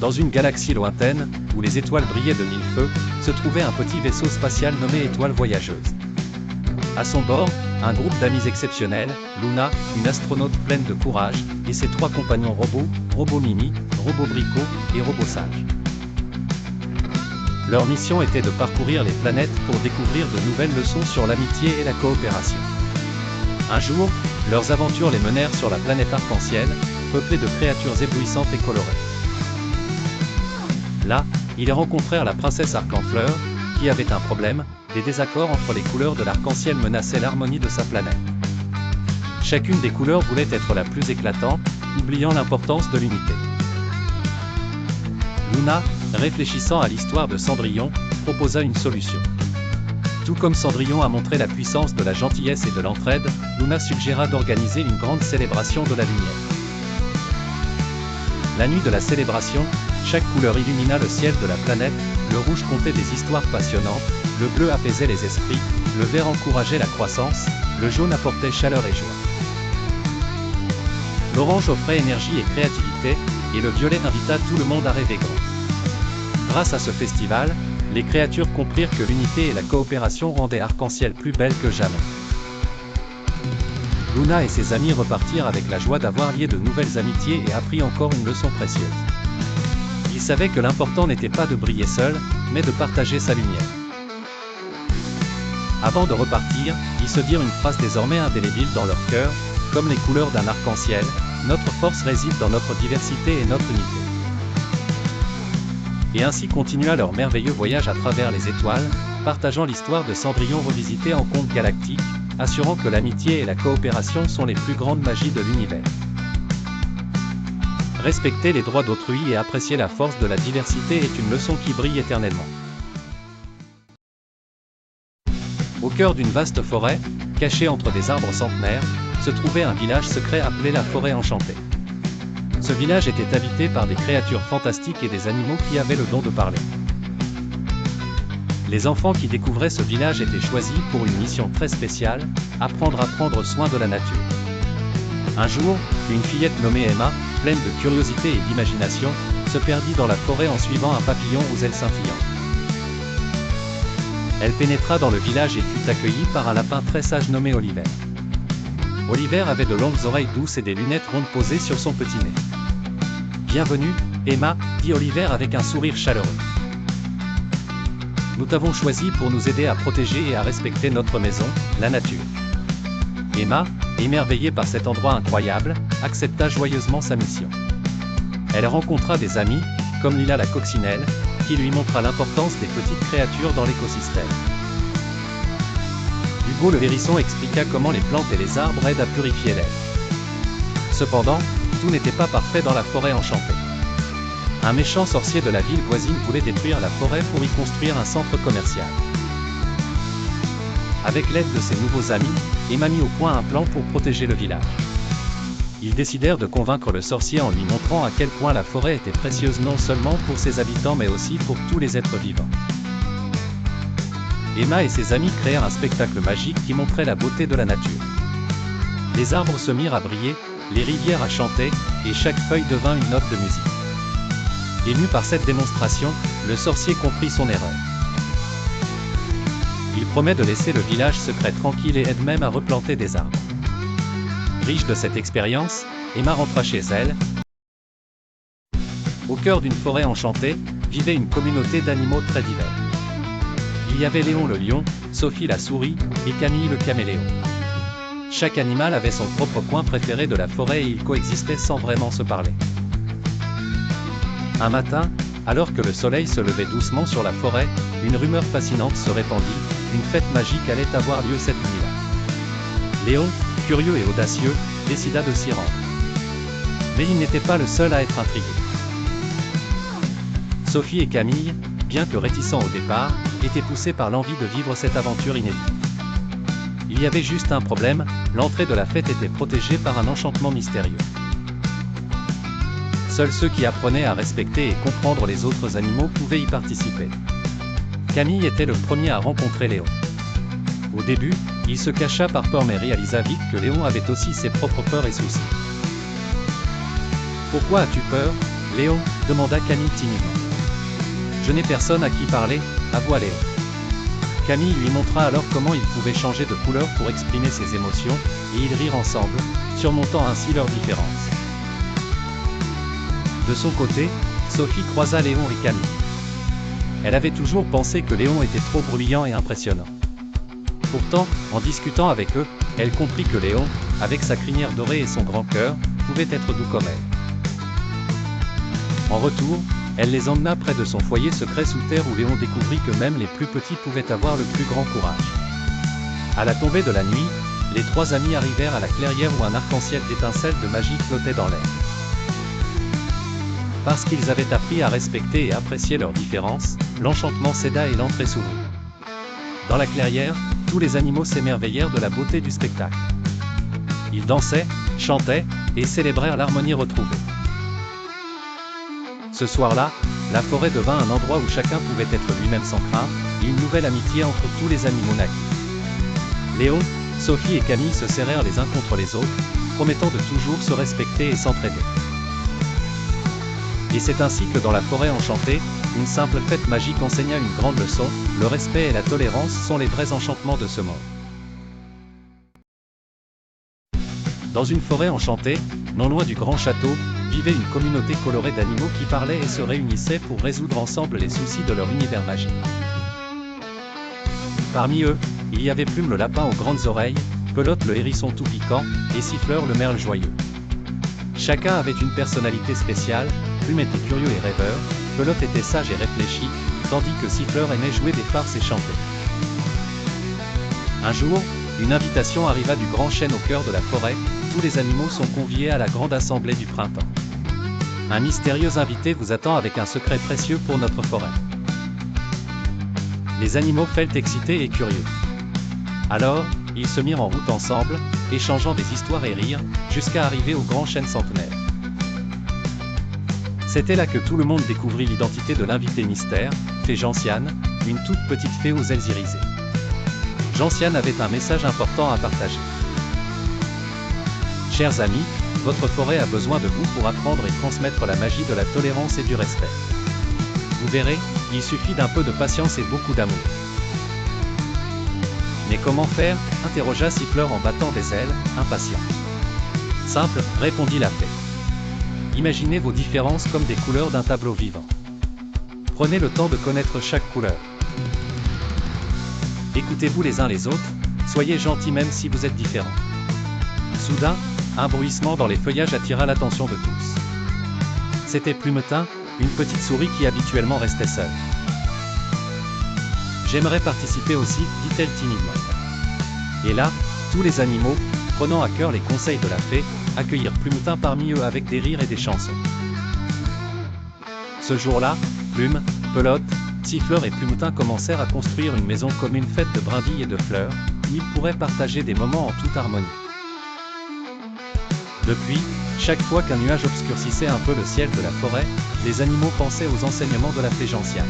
Dans une galaxie lointaine, où les étoiles brillaient de mille feux, se trouvait un petit vaisseau spatial nommé Étoile Voyageuse. À son bord, un groupe d'amis exceptionnels, Luna, une astronaute pleine de courage, et ses 3 compagnons robots, Robot Mimi, Robot Brico, et Robot Sage. Leur mission était de parcourir les planètes pour découvrir de nouvelles leçons sur l'amitié et la coopération. Un jour, leurs aventures les menèrent sur la planète Arc-en-Ciel, peuplée de créatures éblouissantes et colorées. Là, ils rencontrèrent la princesse Arc-en-Fleur, qui avait un problème, des désaccords entre les couleurs de l'arc-en-ciel menaçaient l'harmonie de sa planète. Chacune des couleurs voulait être la plus éclatante, oubliant l'importance de l'unité. Luna, réfléchissant à l'histoire de Cendrillon, proposa une solution. Tout comme Cendrillon a montré la puissance de la gentillesse et de l'entraide, Luna suggéra d'organiser une grande célébration de la lumière. La nuit de la célébration, chaque couleur illumina le ciel de la planète, le rouge contait des histoires passionnantes, le bleu apaisait les esprits, le vert encourageait la croissance, le jaune apportait chaleur et joie. L'orange offrait énergie et créativité, et le violet invita tout le monde à rêver grand. Grâce à ce festival, les créatures comprirent que l'unité et la coopération rendaient Arc-en-Ciel plus belle que jamais. Luna et ses amis repartirent avec la joie d'avoir lié de nouvelles amitiés et appris encore une leçon précieuse. Ils savaient que l'important n'était pas de briller seul, mais de partager sa lumière. Avant de repartir, ils se dirent une phrase désormais indélébile dans leur cœur, comme les couleurs d'un arc-en-ciel, notre force réside dans notre diversité et notre unité. Et ainsi continua leur merveilleux voyage à travers les étoiles, partageant l'histoire de Cendrillon revisitée en conte galactique, assurant que l'amitié et la coopération sont les plus grandes magies de l'univers. Respecter les droits d'autrui et apprécier la force de la diversité est une leçon qui brille éternellement. Au cœur d'une vaste forêt, cachée entre des arbres centenaires, se trouvait un village secret appelé la Forêt Enchantée. Ce village était habité par des créatures fantastiques et des animaux qui avaient le don de parler. Les enfants qui découvraient ce village étaient choisis pour une mission très spéciale, apprendre à prendre soin de la nature. Un jour, une fillette nommée Emma, pleine de curiosité et d'imagination, se perdit dans la forêt en suivant un papillon aux ailes scintillantes. Elle pénétra dans le village et fut accueillie par un lapin très sage nommé Oliver. Oliver avait de longues oreilles douces et des lunettes rondes posées sur son petit nez. « Bienvenue, Emma » dit Oliver avec un sourire chaleureux. « Nous t'avons choisi pour nous aider à protéger et à respecter notre maison, la nature. » Emma, émerveillée par cet endroit incroyable, accepta joyeusement sa mission. Elle rencontra des amis, comme Lila la coccinelle, qui lui montra l'importance des petites créatures dans l'écosystème. Hugo le hérisson expliqua comment les plantes et les arbres aident à purifier l'air. Cependant, tout n'était pas parfait dans la forêt enchantée. Un méchant sorcier de la ville voisine voulait détruire la forêt pour y construire un centre commercial. Avec l'aide de ses nouveaux amis, Emma mit au point un plan pour protéger le village. Ils décidèrent de convaincre le sorcier en lui montrant à quel point la forêt était précieuse non seulement pour ses habitants mais aussi pour tous les êtres vivants. Emma et ses amis créèrent un spectacle magique qui montrait la beauté de la nature. Les arbres se mirent à briller, les rivières à chanter, et chaque feuille devint une note de musique. Ému par cette démonstration, le sorcier comprit son erreur. Il promet de laisser le village secret tranquille et aide même à replanter des arbres. Riche de cette expérience, Emma rentra chez elle. Au cœur d'une forêt enchantée, vivait une communauté d'animaux très divers. Il y avait Léon le lion, Sophie la souris, et Camille le caméléon. Chaque animal avait son propre coin préféré de la forêt et ils coexistaient sans vraiment se parler. Un matin, alors que le soleil se levait doucement sur la forêt, une rumeur fascinante se répandit, une fête magique allait avoir lieu cette nuit-là. Léon, curieux et audacieux, décida de s'y rendre. Mais il n'était pas le seul à être intrigué. Sophie et Camille, bien que réticents au départ, étaient poussés par l'envie de vivre cette aventure inédite. Il y avait juste un problème, l'entrée de la fête était protégée par un enchantement mystérieux. Seuls ceux qui apprenaient à respecter et comprendre les autres animaux pouvaient y participer. Camille était le premier à rencontrer Léon. Au début, il se cacha par peur mais réalisa vite que Léon avait aussi ses propres peurs et soucis. « Pourquoi as-tu peur, Léon ?» demanda Camille timidement. « Je n'ai personne à qui parler », avoua Léon. Camille lui montra alors comment ils pouvaient changer de couleur pour exprimer ses émotions, et ils rirent ensemble, surmontant ainsi leurs différences. De son côté, Sophie croisa Léon et Camille. Elle avait toujours pensé que Léon était trop bruyant et impressionnant. Pourtant, en discutant avec eux, elle comprit que Léon, avec sa crinière dorée et son grand cœur, pouvait être doux comme elle. En retour, elle les emmena près de son foyer secret sous terre où Léon découvrit que même les plus petits pouvaient avoir le plus grand courage. À la tombée de la nuit, les trois amis arrivèrent à la clairière où un arc-en-ciel d'étincelles de magie flottait dans l'air. Parce qu'ils avaient appris à respecter et apprécier leurs différences, l'enchantement céda et l'entrée s'ouvrit. Dans la clairière, tous les animaux s'émerveillèrent de la beauté du spectacle. Ils dansaient, chantaient, et célébrèrent l'harmonie retrouvée. Ce soir-là, la forêt devint un endroit où chacun pouvait être lui-même sans crainte, et une nouvelle amitié entre tous les animaux naquit. Léon, Sophie et Camille se serrèrent les uns contre les autres, promettant de toujours se respecter et s'entraider. Et c'est ainsi que dans la forêt enchantée, une simple fête magique enseigna une grande leçon, le respect et la tolérance sont les vrais enchantements de ce monde. Dans une forêt enchantée, non loin du grand château, vivait une communauté colorée d'animaux qui parlaient et se réunissaient pour résoudre ensemble les soucis de leur univers magique. Parmi eux, il y avait Plume le lapin aux grandes oreilles, Pelote le hérisson tout piquant, et Siffleur le merle joyeux. Chacun avait une personnalité spéciale, Plume était curieux et rêveur, Pelote était sage et réfléchi, tandis que Siffleur aimait jouer des farces et chanter. Un jour, une invitation arriva du grand chêne au cœur de la forêt, tous les animaux sont conviés à la grande assemblée du printemps. Un mystérieux invité vous attend avec un secret précieux pour notre forêt. Les animaux furent excités et curieux. Alors, ils se mirent en route ensemble, échangeant des histoires et rires, jusqu'à arriver au grand chêne centenaire. C'était là que tout le monde découvrit l'identité de l'invité mystère, fée Gentiane, une toute petite fée aux ailes irisées. Gentiane avait un message important à partager. Chers amis, votre forêt a besoin de vous pour apprendre et transmettre la magie de la tolérance et du respect. Vous verrez, il suffit d'un peu de patience et beaucoup d'amour. Mais comment faire ? Interrogea Siffleur en battant des ailes, impatient. Simple, répondit la fée. Imaginez vos différences comme des couleurs d'un tableau vivant. Prenez le temps de connaître chaque couleur. Écoutez-vous les uns les autres, soyez gentils même si vous êtes différents. Soudain, un bruissement dans les feuillages attira l'attention de tous. C'était Plumetin, une petite souris qui habituellement restait seule. J'aimerais participer aussi, dit-elle timidement. Et là, tous les animaux, prenant à cœur les conseils de la fée, accueillirent Plumetin parmi eux avec des rires et des chansons. Ce jour-là, Plume, Pelote, Siffleur et Plumetin commencèrent à construire une maison commune faite de brindilles et de fleurs, où ils pourraient partager des moments en toute harmonie. Depuis, chaque fois qu'un nuage obscurcissait un peu le ciel de la forêt, les animaux pensaient aux enseignements de la fée Gentiane.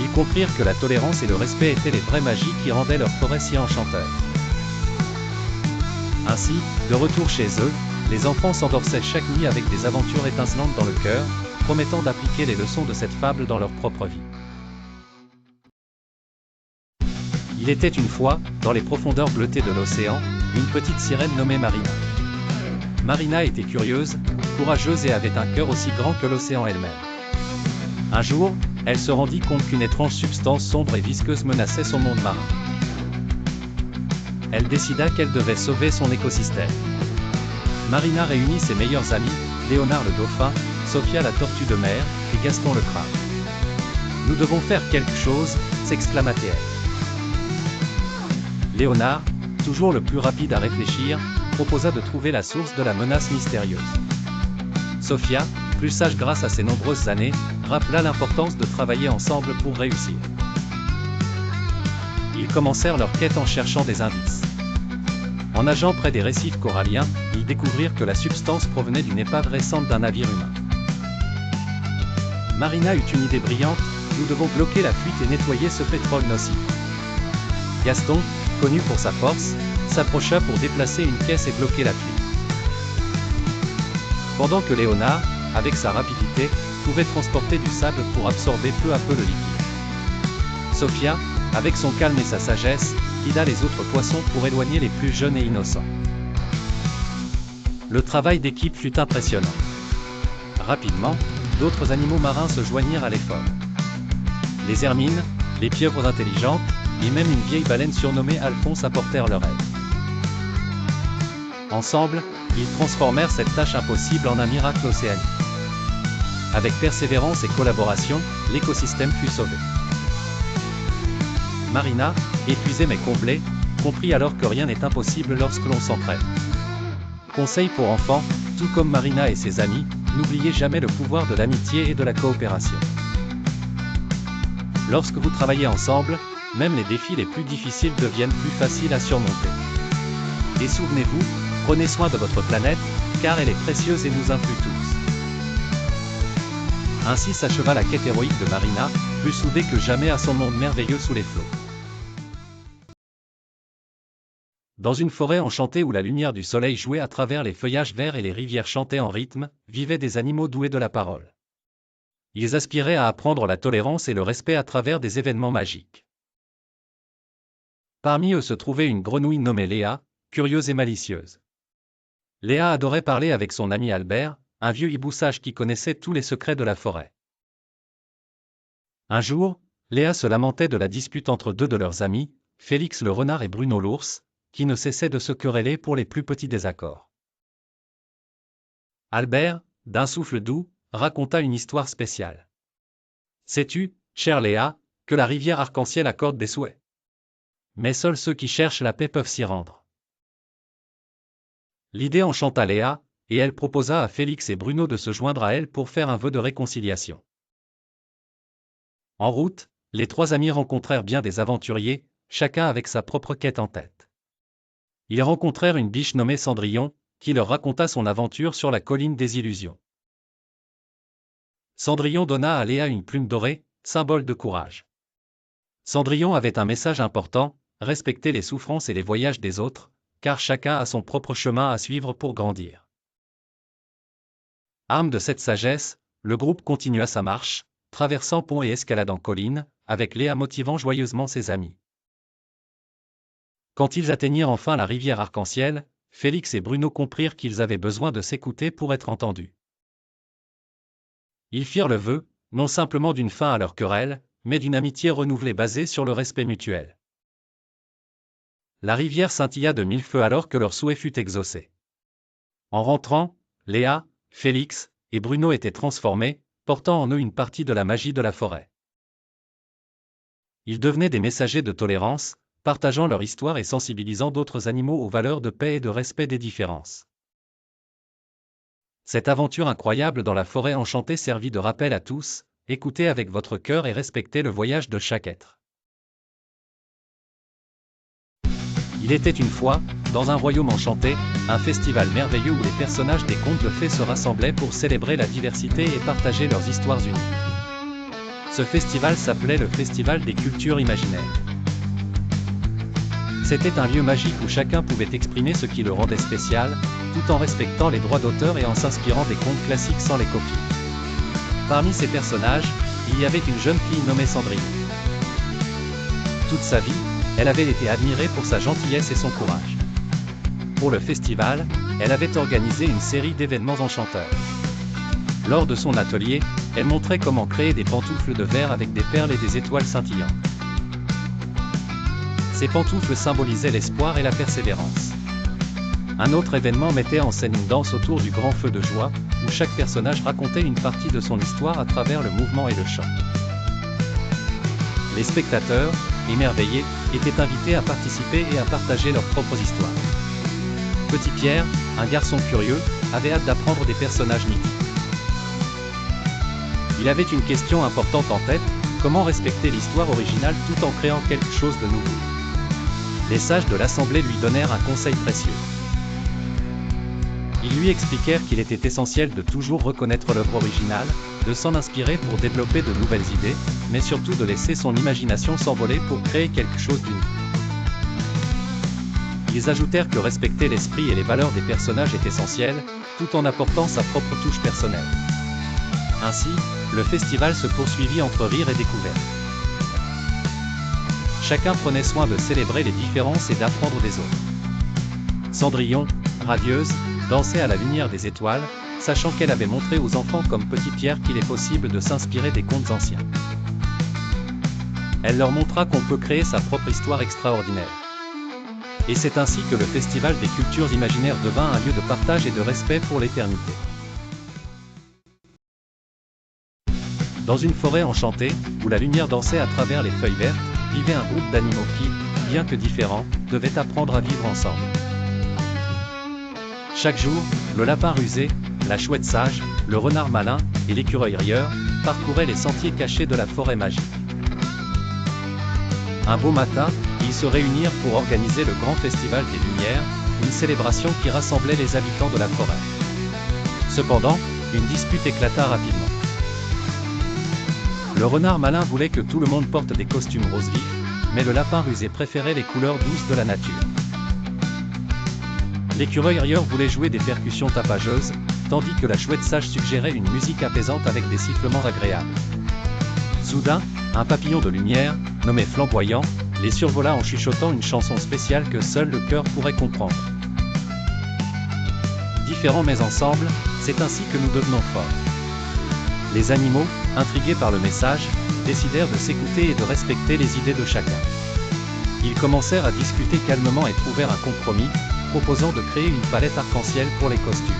Ils comprirent que la tolérance et le respect étaient les vraies magies qui rendaient leur forêt si enchanteur. Ainsi, de retour chez eux, les enfants s'endorsaient chaque nuit avec des aventures étincelantes dans le cœur, promettant d'appliquer les leçons de cette fable dans leur propre vie. Il était une fois, dans les profondeurs bleutées de l'océan, une petite sirène nommée Marina. Marina était curieuse, courageuse et avait un cœur aussi grand que l'océan elle-même. Un jour, elle se rendit compte qu'une étrange substance sombre et visqueuse menaçait son monde marin. Elle décida qu'elle devait sauver son écosystème. Marina réunit ses meilleurs amis, Léonard le dauphin, Sophia la tortue de mer, et Gaston le crabe. « Nous devons faire quelque chose », s'exclama-t-elle. Léonard, toujours le plus rapide à réfléchir, proposa de trouver la source de la menace mystérieuse. Sophia, plus sage grâce à ses nombreuses années, rappela l'importance de travailler ensemble pour réussir. Ils commencèrent leur quête en cherchant des indices. En nageant près des récifs coralliens, ils découvrirent que la substance provenait d'une épave récente d'un navire humain. Marina eut une idée brillante, nous devons bloquer la fuite et nettoyer ce pétrole nocif. Gaston, connu pour sa force, s'approcha pour déplacer une caisse et bloquer la fuite. Pendant que Léonard, avec sa rapidité, pouvait transporter du sable pour absorber peu à peu le liquide. Sophia, avec son calme et sa sagesse, guida les autres poissons pour éloigner les plus jeunes et innocents. Le travail d'équipe fut impressionnant. Rapidement, d'autres animaux marins se joignirent à l'effort. Les hermines, les pieuvres intelligentes, et même une vieille baleine surnommée Alphonse apportèrent leur aide. Ensemble, ils transformèrent cette tâche impossible en un miracle océanique. Avec persévérance et collaboration, l'écosystème fut sauvé. Marina, épuisée mais comblée, comprit alors que rien n'est impossible lorsque l'on s'entraîne. Conseil pour enfants, tout comme Marina et ses amis, n'oubliez jamais le pouvoir de l'amitié et de la coopération. Lorsque vous travaillez ensemble, même les défis les plus difficiles deviennent plus faciles à surmonter. Et souvenez-vous, prenez soin de votre planète, car elle est précieuse et nous inclut tous. Ainsi s'acheva la quête héroïque de Marina, plus soudée que jamais à son monde merveilleux sous les flots. Dans une forêt enchantée où la lumière du soleil jouait à travers les feuillages verts et les rivières chantaient en rythme, vivaient des animaux doués de la parole. Ils aspiraient à apprendre la tolérance et le respect à travers des événements magiques. Parmi eux se trouvait une grenouille nommée Léa, curieuse et malicieuse. Léa adorait parler avec son ami Albert, un vieux hibou sage qui connaissait tous les secrets de la forêt. Un jour, Léa se lamentait de la dispute entre deux de leurs amis, Félix le renard et Bruno l'ours, qui ne cessaient de se quereller pour les plus petits désaccords. Albert, d'un souffle doux, raconta une histoire spéciale. « Sais-tu, chère Léa, que la rivière arc-en-ciel accorde des souhaits? Mais seuls ceux qui cherchent la paix peuvent s'y rendre. » L'idée enchanta Léa, et elle proposa à Félix et Bruno de se joindre à elle pour faire un vœu de réconciliation. En route, les trois amis rencontrèrent bien des aventuriers, chacun avec sa propre quête en tête. Ils rencontrèrent une biche nommée Cendrillon, qui leur raconta son aventure sur la colline des illusions. Cendrillon donna à Léa une plume dorée, symbole de courage. Cendrillon avait un message important, respecter les souffrances et les voyages des autres, car chacun a son propre chemin à suivre pour grandir. Arme de cette sagesse, le groupe continua sa marche, traversant ponts et escaladant collines, avec Léa motivant joyeusement ses amis. Quand ils atteignirent enfin la rivière arc-en-ciel, Félix et Bruno comprirent qu'ils avaient besoin de s'écouter pour être entendus. Ils firent le vœu, non simplement d'une fin à leur querelle, mais d'une amitié renouvelée basée sur le respect mutuel. La rivière scintilla de mille feux alors que leur souhait fut exaucé. En rentrant, Léa, Félix et Bruno étaient transformés, portant en eux une partie de la magie de la forêt. Ils devenaient des messagers de tolérance, partageant leur histoire et sensibilisant d'autres animaux aux valeurs de paix et de respect des différences. Cette aventure incroyable dans la forêt enchantée servit de rappel à tous, écoutez avec votre cœur et respectez le voyage de chaque être. Il était une fois, dans un royaume enchanté, un festival merveilleux où les personnages des contes de fées se rassemblaient pour célébrer la diversité et partager leurs histoires uniques. Ce festival s'appelait le Festival des cultures imaginaires. C'était un lieu magique où chacun pouvait exprimer ce qui le rendait spécial, tout en respectant les droits d'auteur et en s'inspirant des contes classiques sans les copier. Parmi ces personnages, il y avait une jeune fille nommée Cendrillon. Toute sa vie, elle avait été admirée pour sa gentillesse et son courage. Pour le festival, elle avait organisé une série d'événements enchanteurs. Lors de son atelier, elle montrait comment créer des pantoufles de verre avec des perles et des étoiles scintillantes. Ces pantoufles symbolisaient l'espoir et la persévérance. Un autre événement mettait en scène une danse autour du grand feu de joie, où chaque personnage racontait une partie de son histoire à travers le mouvement et le chant. Les spectateurs, émerveillés, étaient invités à participer et à partager leurs propres histoires. Petit Pierre, un garçon curieux, avait hâte d'apprendre des personnages mythiques. Il avait une question importante en tête: comment respecter l'histoire originale tout en créant quelque chose de nouveau? Les sages de l'Assemblée lui donnèrent un conseil précieux. Ils lui expliquèrent qu'il était essentiel de toujours reconnaître l'œuvre originale, de s'en inspirer pour développer de nouvelles idées, mais surtout de laisser son imagination s'envoler pour créer quelque chose d'unique. Ils ajoutèrent que respecter l'esprit et les valeurs des personnages est essentiel, tout en apportant sa propre touche personnelle. Ainsi, le festival se poursuivit entre rires et découvertes. Chacun prenait soin de célébrer les différences et d'apprendre des autres. Cendrillon, radieuse, dansait à la lumière des étoiles, sachant qu'elle avait montré aux enfants comme Petit Pierre qu'il est possible de s'inspirer des contes anciens. Elle leur montra qu'on peut créer sa propre histoire extraordinaire. Et c'est ainsi que le Festival des cultures imaginaires devint un lieu de partage et de respect pour l'éternité. Dans une forêt enchantée, où la lumière dansait à travers les feuilles vertes, vivait un groupe d'animaux qui, bien que différents, devaient apprendre à vivre ensemble. Chaque jour, le lapin rusé, la chouette sage, le renard malin et l'écureuil rieur parcouraient les sentiers cachés de la forêt magique. Un beau matin, ils se réunirent pour organiser le grand festival des Lumières, une célébration qui rassemblait les habitants de la forêt. Cependant, une dispute éclata rapidement. Le renard malin voulait que tout le monde porte des costumes roses vifs, mais le lapin rusé préférait les couleurs douces de la nature. L'écureuil rieur voulait jouer des percussions tapageuses, tandis que la chouette sage suggérait une musique apaisante avec des sifflements agréables. Soudain, un papillon de lumière, nommé Flamboyant, les survola en chuchotant une chanson spéciale que seul le cœur pourrait comprendre. Différents mais ensemble, c'est ainsi que nous devenons forts. Les animaux, intrigués par le message, décidèrent de s'écouter et de respecter les idées de chacun. Ils commencèrent à discuter calmement et trouvèrent un compromis, proposant de créer une palette arc-en-ciel pour les costumes.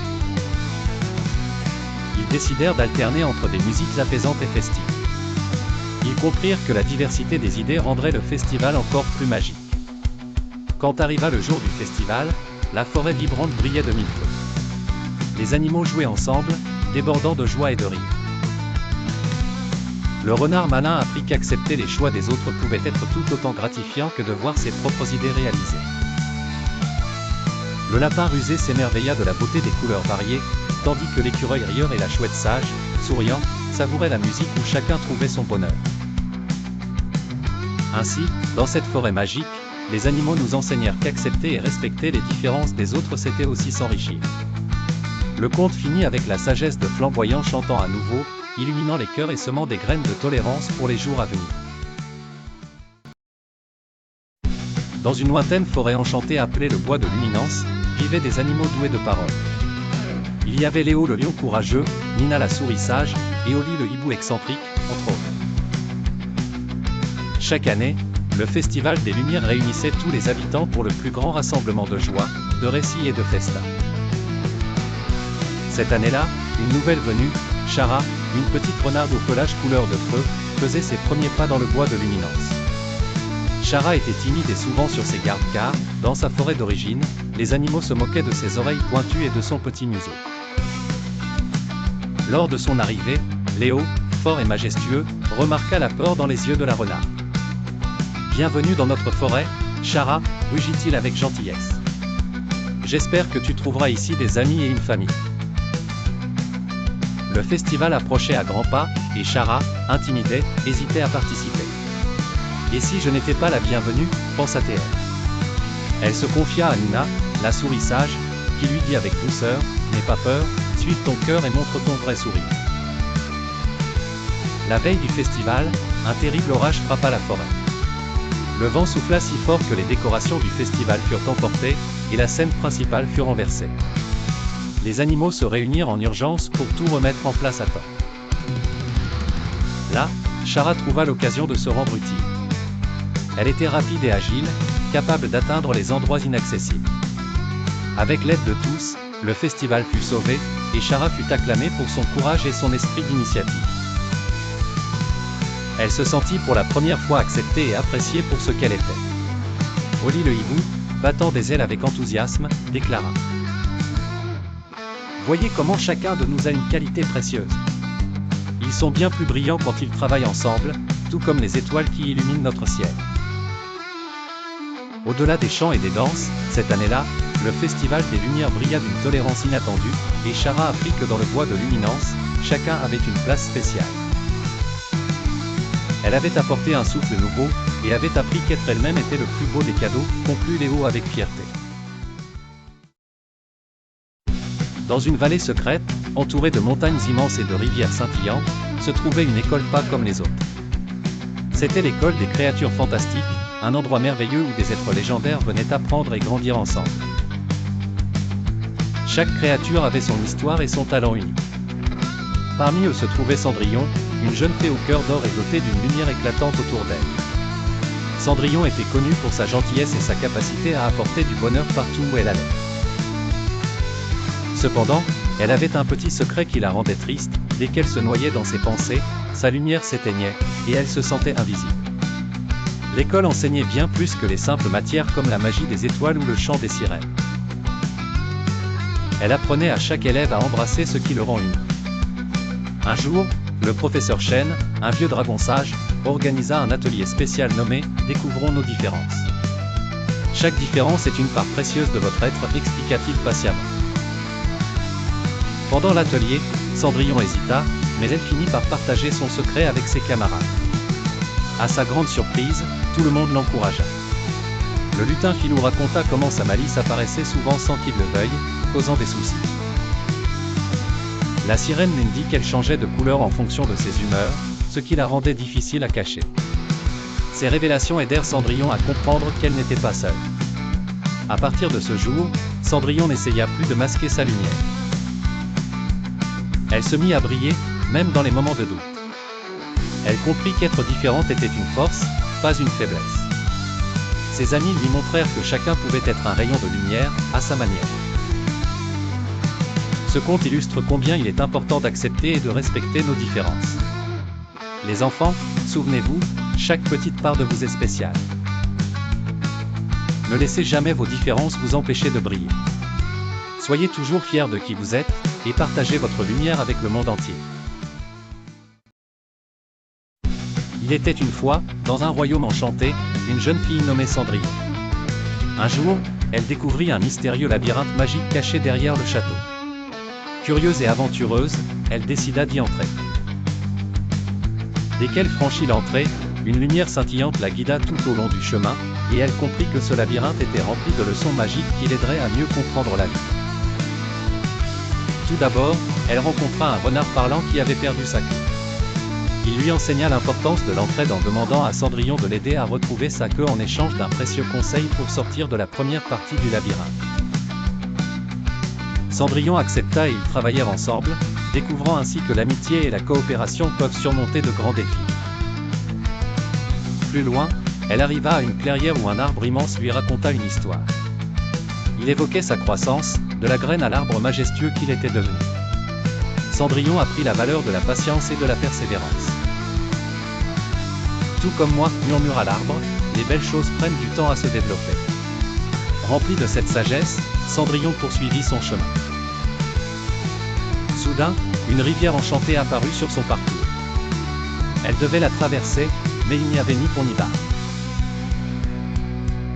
Ils décidèrent d'alterner entre des musiques apaisantes et festives. Ils comprirent que la diversité des idées rendrait le festival encore plus magique. Quand arriva le jour du festival, la forêt vibrante brillait de mille feux. Les animaux jouaient ensemble, débordant de joie et de rire. Le renard malin apprit qu'accepter les choix des autres pouvait être tout autant gratifiant que de voir ses propres idées réalisées. Le lapin rusé s'émerveilla de la beauté des couleurs variées, tandis que l'écureuil rieur et la chouette sage, souriant, savouraient la musique où chacun trouvait son bonheur. Ainsi, dans cette forêt magique, les animaux nous enseignèrent qu'accepter et respecter les différences des autres c'était aussi s'enrichir. Le conte finit avec la sagesse de Flamboyant chantant à nouveau, illuminant les cœurs et semant des graines de tolérance pour les jours à venir. Dans une lointaine forêt enchantée appelée le bois de Luminance, vivaient des animaux doués de parole. Il y avait Léo le lion courageux, Nina la souris sage, et Oli le hibou excentrique, entre autres. Chaque année, le Festival des Lumières réunissait tous les habitants pour le plus grand rassemblement de joie, de récits et de festins. Cette année-là, une nouvelle venue, Chara, une petite renarde au pelage couleur de feu, faisait ses premiers pas dans le bois de Luminance. Chara était timide et souvent sur ses gardes car, dans sa forêt d'origine, les animaux se moquaient de ses oreilles pointues et de son petit museau. Lors de son arrivée, Léo, fort et majestueux, remarqua la peur dans les yeux de la renarde. « Bienvenue dans notre forêt, Chara, rugit-il avec gentillesse. J'espère que tu trouveras ici des amis et une famille. » Le festival approchait à grands pas, et Chara, intimidée, hésitait à participer. Et si je n'étais pas la bienvenue, pensa-t-elle. Elle se confia à Nina, la souris sage, qui lui dit avec douceur, « N'aie pas peur, suive ton cœur et montre ton vrai sourire. » La veille du festival, un terrible orage frappa la forêt. Le vent souffla si fort que les décorations du festival furent emportées, et la scène principale fut renversée. Les animaux se réunirent en urgence pour tout remettre en place à temps. Là, Chara trouva l'occasion de se rendre utile. Elle était rapide et agile, capable d'atteindre les endroits inaccessibles. Avec l'aide de tous, le festival fut sauvé, et Chara fut acclamée pour son courage et son esprit d'initiative. Elle se sentit pour la première fois acceptée et appréciée pour ce qu'elle était. Oli le hibou, battant des ailes avec enthousiasme, déclara: « Voyez comment chacun de nous a une qualité précieuse. Ils sont bien plus brillants quand ils travaillent ensemble, tout comme les étoiles qui illuminent notre ciel. » Au-delà des chants et des danses, cette année-là, le festival des Lumières brilla d'une tolérance inattendue, et Chara apprit que dans le bois de Luminance, chacun avait une place spéciale. Elle avait apporté un souffle nouveau, et avait appris qu'être elle-même était le plus beau des cadeaux, conclut Léo avec fierté. Dans une vallée secrète, entourée de montagnes immenses et de rivières scintillantes, se trouvait une école pas comme les autres. C'était l'école des créatures fantastiques, un endroit merveilleux où des êtres légendaires venaient apprendre et grandir ensemble. Chaque créature avait son histoire et son talent unique. Parmi eux se trouvait Cendrillon, une jeune fée au cœur d'or et dotée d'une lumière éclatante autour d'elle. Cendrillon était connue pour sa gentillesse et sa capacité à apporter du bonheur partout où elle allait. Cependant, elle avait un petit secret qui la rendait triste, dès qu'elle se noyait dans ses pensées, sa lumière s'éteignait, et elle se sentait invisible. L'école enseignait bien plus que les simples matières comme la magie des étoiles ou le chant des sirènes. Elle apprenait à chaque élève à embrasser ce qui le rend unique. Un jour, le professeur Chêne, un vieux dragon sage, organisa un atelier spécial nommé « Découvrons nos différences ». Chaque différence est une part précieuse de votre être, expliqua-t-il patiemment. Pendant l'atelier, Cendrillon hésita, mais elle finit par partager son secret avec ses camarades. À sa grande surprise, tout le monde l'encouragea. Le lutin Filou raconta comment sa malice apparaissait souvent sans qu'il le veuille, causant des soucis. La sirène Lindy qu'elle changeait de couleur en fonction de ses humeurs, ce qui la rendait difficile à cacher. Ces révélations aidèrent Cendrillon à comprendre qu'elle n'était pas seule. À partir de ce jour, Cendrillon n'essaya plus de masquer sa lumière. Elle se mit à briller, même dans les moments de doute. Elle comprit qu'être différente était une force, pas une faiblesse. Ses amis lui montrèrent que chacun pouvait être un rayon de lumière, à sa manière. Ce conte illustre combien il est important d'accepter et de respecter nos différences. Les enfants, souvenez-vous, chaque petite part de vous est spéciale. Ne laissez jamais vos différences vous empêcher de briller. Soyez toujours fiers de qui vous êtes, et partagez votre lumière avec le monde entier. Il était une fois, dans un royaume enchanté, une jeune fille nommée Cendrillon. Un jour, elle découvrit un mystérieux labyrinthe magique caché derrière le château. Curieuse et aventureuse, elle décida d'y entrer. Dès qu'elle franchit l'entrée, une lumière scintillante la guida tout au long du chemin, et elle comprit que ce labyrinthe était rempli de leçons magiques qui l'aideraient à mieux comprendre la vie. Tout d'abord, elle rencontra un renard parlant qui avait perdu sa queue. Il lui enseigna l'importance de l'entraide en demandant à Cendrillon de l'aider à retrouver sa queue en échange d'un précieux conseil pour sortir de la première partie du labyrinthe. Cendrillon accepta et ils travaillèrent ensemble, découvrant ainsi que l'amitié et la coopération peuvent surmonter de grands défis. Plus loin, elle arriva à une clairière où un arbre immense lui raconta une histoire. Il évoquait sa croissance, de la graine à l'arbre majestueux qu'il était devenu. Cendrillon apprit la valeur de la patience et de la persévérance. Tout comme moi, murmura l'arbre, les belles choses prennent du temps à se développer. Rempli de cette sagesse, Cendrillon poursuivit son chemin. Soudain, une rivière enchantée apparut sur son parcours. Elle devait la traverser, mais il n'y avait ni pont ni barque.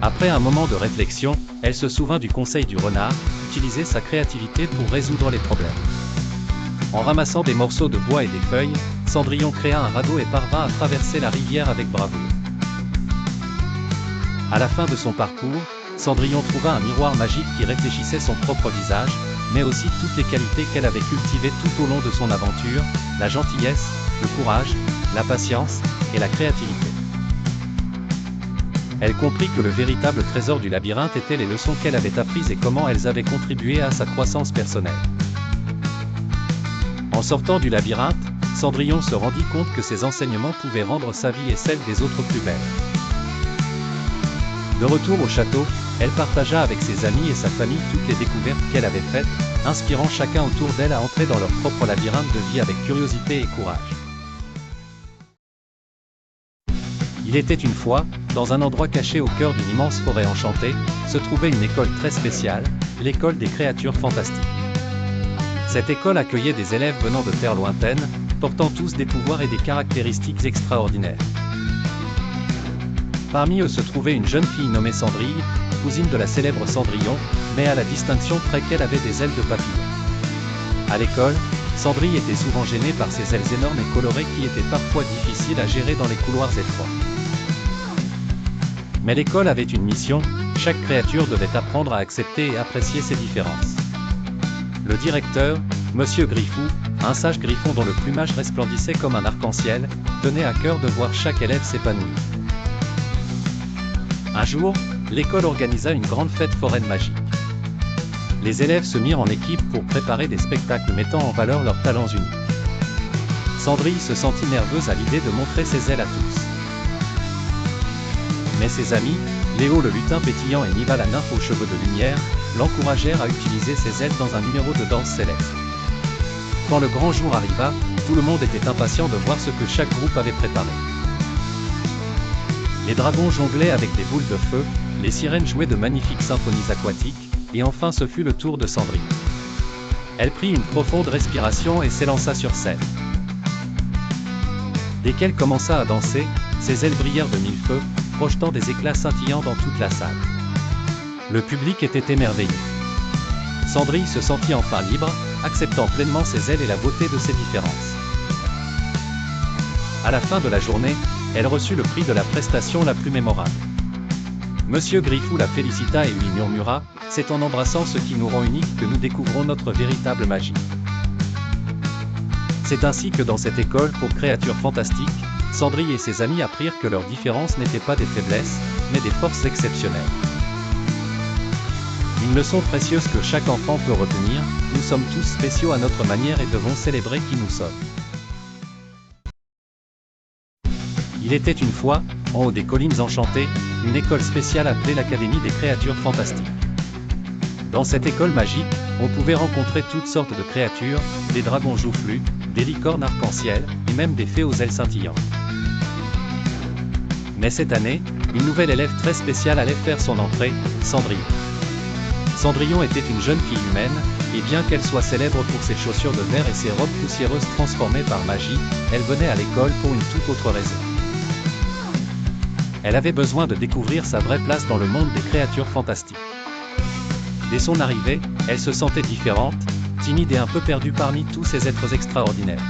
Après un moment de réflexion, elle se souvint du conseil du renard, utiliser sa créativité pour résoudre les problèmes. En ramassant des morceaux de bois et des feuilles, Cendrillon créa un radeau et parvint à traverser la rivière avec bravoure. À la fin de son parcours, Cendrillon trouva un miroir magique qui réfléchissait son propre visage, mais aussi toutes les qualités qu'elle avait cultivées tout au long de son aventure, la gentillesse, le courage, la patience et la créativité. Elle comprit que le véritable trésor du labyrinthe était les leçons qu'elle avait apprises et comment elles avaient contribué à sa croissance personnelle. En sortant du labyrinthe, Cendrillon se rendit compte que ses enseignements pouvaient rendre sa vie et celle des autres plus belle. De retour au château, elle partagea avec ses amis et sa famille toutes les découvertes qu'elle avait faites, inspirant chacun autour d'elle à entrer dans leur propre labyrinthe de vie avec curiosité et courage. Il était une fois, dans un endroit caché au cœur d'une immense forêt enchantée, se trouvait une école très spéciale, l'école des créatures fantastiques. Cette école accueillait des élèves venant de terres lointaines, portant tous des pouvoirs et des caractéristiques extraordinaires. Parmi eux se trouvait une jeune fille nommée Cendrille, cousine de la célèbre Cendrillon, mais à la distinction près qu'elle avait des ailes de papillon. À l'école, Cendrille était souvent gênée par ses ailes énormes et colorées qui étaient parfois difficiles à gérer dans les couloirs étroits. Mais l'école avait une mission, chaque créature devait apprendre à accepter et apprécier ses différences. Le directeur, Monsieur Griffou, un sage griffon dont le plumage resplendissait comme un arc-en-ciel, tenait à cœur de voir chaque élève s'épanouir. Un jour, l'école organisa une grande fête foraine magique. Les élèves se mirent en équipe pour préparer des spectacles mettant en valeur leurs talents uniques. Cendrille se sentit nerveuse à l'idée de montrer ses ailes à tous. Mais ses amis, Léo le lutin pétillant et Niva la nymphe aux cheveux de lumière, l'encouragèrent à utiliser ses ailes dans un numéro de danse céleste. Quand le grand jour arriva, tout le monde était impatient de voir ce que chaque groupe avait préparé. Les dragons jonglaient avec des boules de feu, les sirènes jouaient de magnifiques symphonies aquatiques, et enfin ce fut le tour de Cendrille. Elle prit une profonde respiration et s'élança sur scène. Dès qu'elle commença à danser, ses ailes brillèrent de mille feux, projetant des éclats scintillants dans toute la salle. Le public était émerveillé. Cendrille se sentit enfin libre, acceptant pleinement ses ailes et la beauté de ses différences. À la fin de la journée, elle reçut le prix de la prestation la plus mémorable. Monsieur Griffou la félicita et lui murmura « C'est en embrassant ce qui nous rend uniques que nous découvrons notre véritable magie. » C'est ainsi que dans cette école pour créatures fantastiques, Cendrille et ses amis apprirent que leurs différences n'étaient pas des faiblesses, mais des forces exceptionnelles. Une leçon précieuse que chaque enfant peut retenir, nous sommes tous spéciaux à notre manière et devons célébrer qui nous sommes. Il était une fois, en haut des collines enchantées, une école spéciale appelée l'Académie des créatures fantastiques. Dans cette école magique, on pouvait rencontrer toutes sortes de créatures, des dragons joufflus, des licornes arc-en-ciel, et même des fées aux ailes scintillantes. Mais cette année, une nouvelle élève très spéciale allait faire son entrée, Cendrillon. Cendrillon était une jeune fille humaine, et bien qu'elle soit célèbre pour ses chaussures de verre et ses robes poussiéreuses transformées par magie, elle venait à l'école pour une toute autre raison. Elle avait besoin de découvrir sa vraie place dans le monde des créatures fantastiques. Dès son arrivée, elle se sentait différente, timide et un peu perdue parmi tous ces êtres extraordinaires.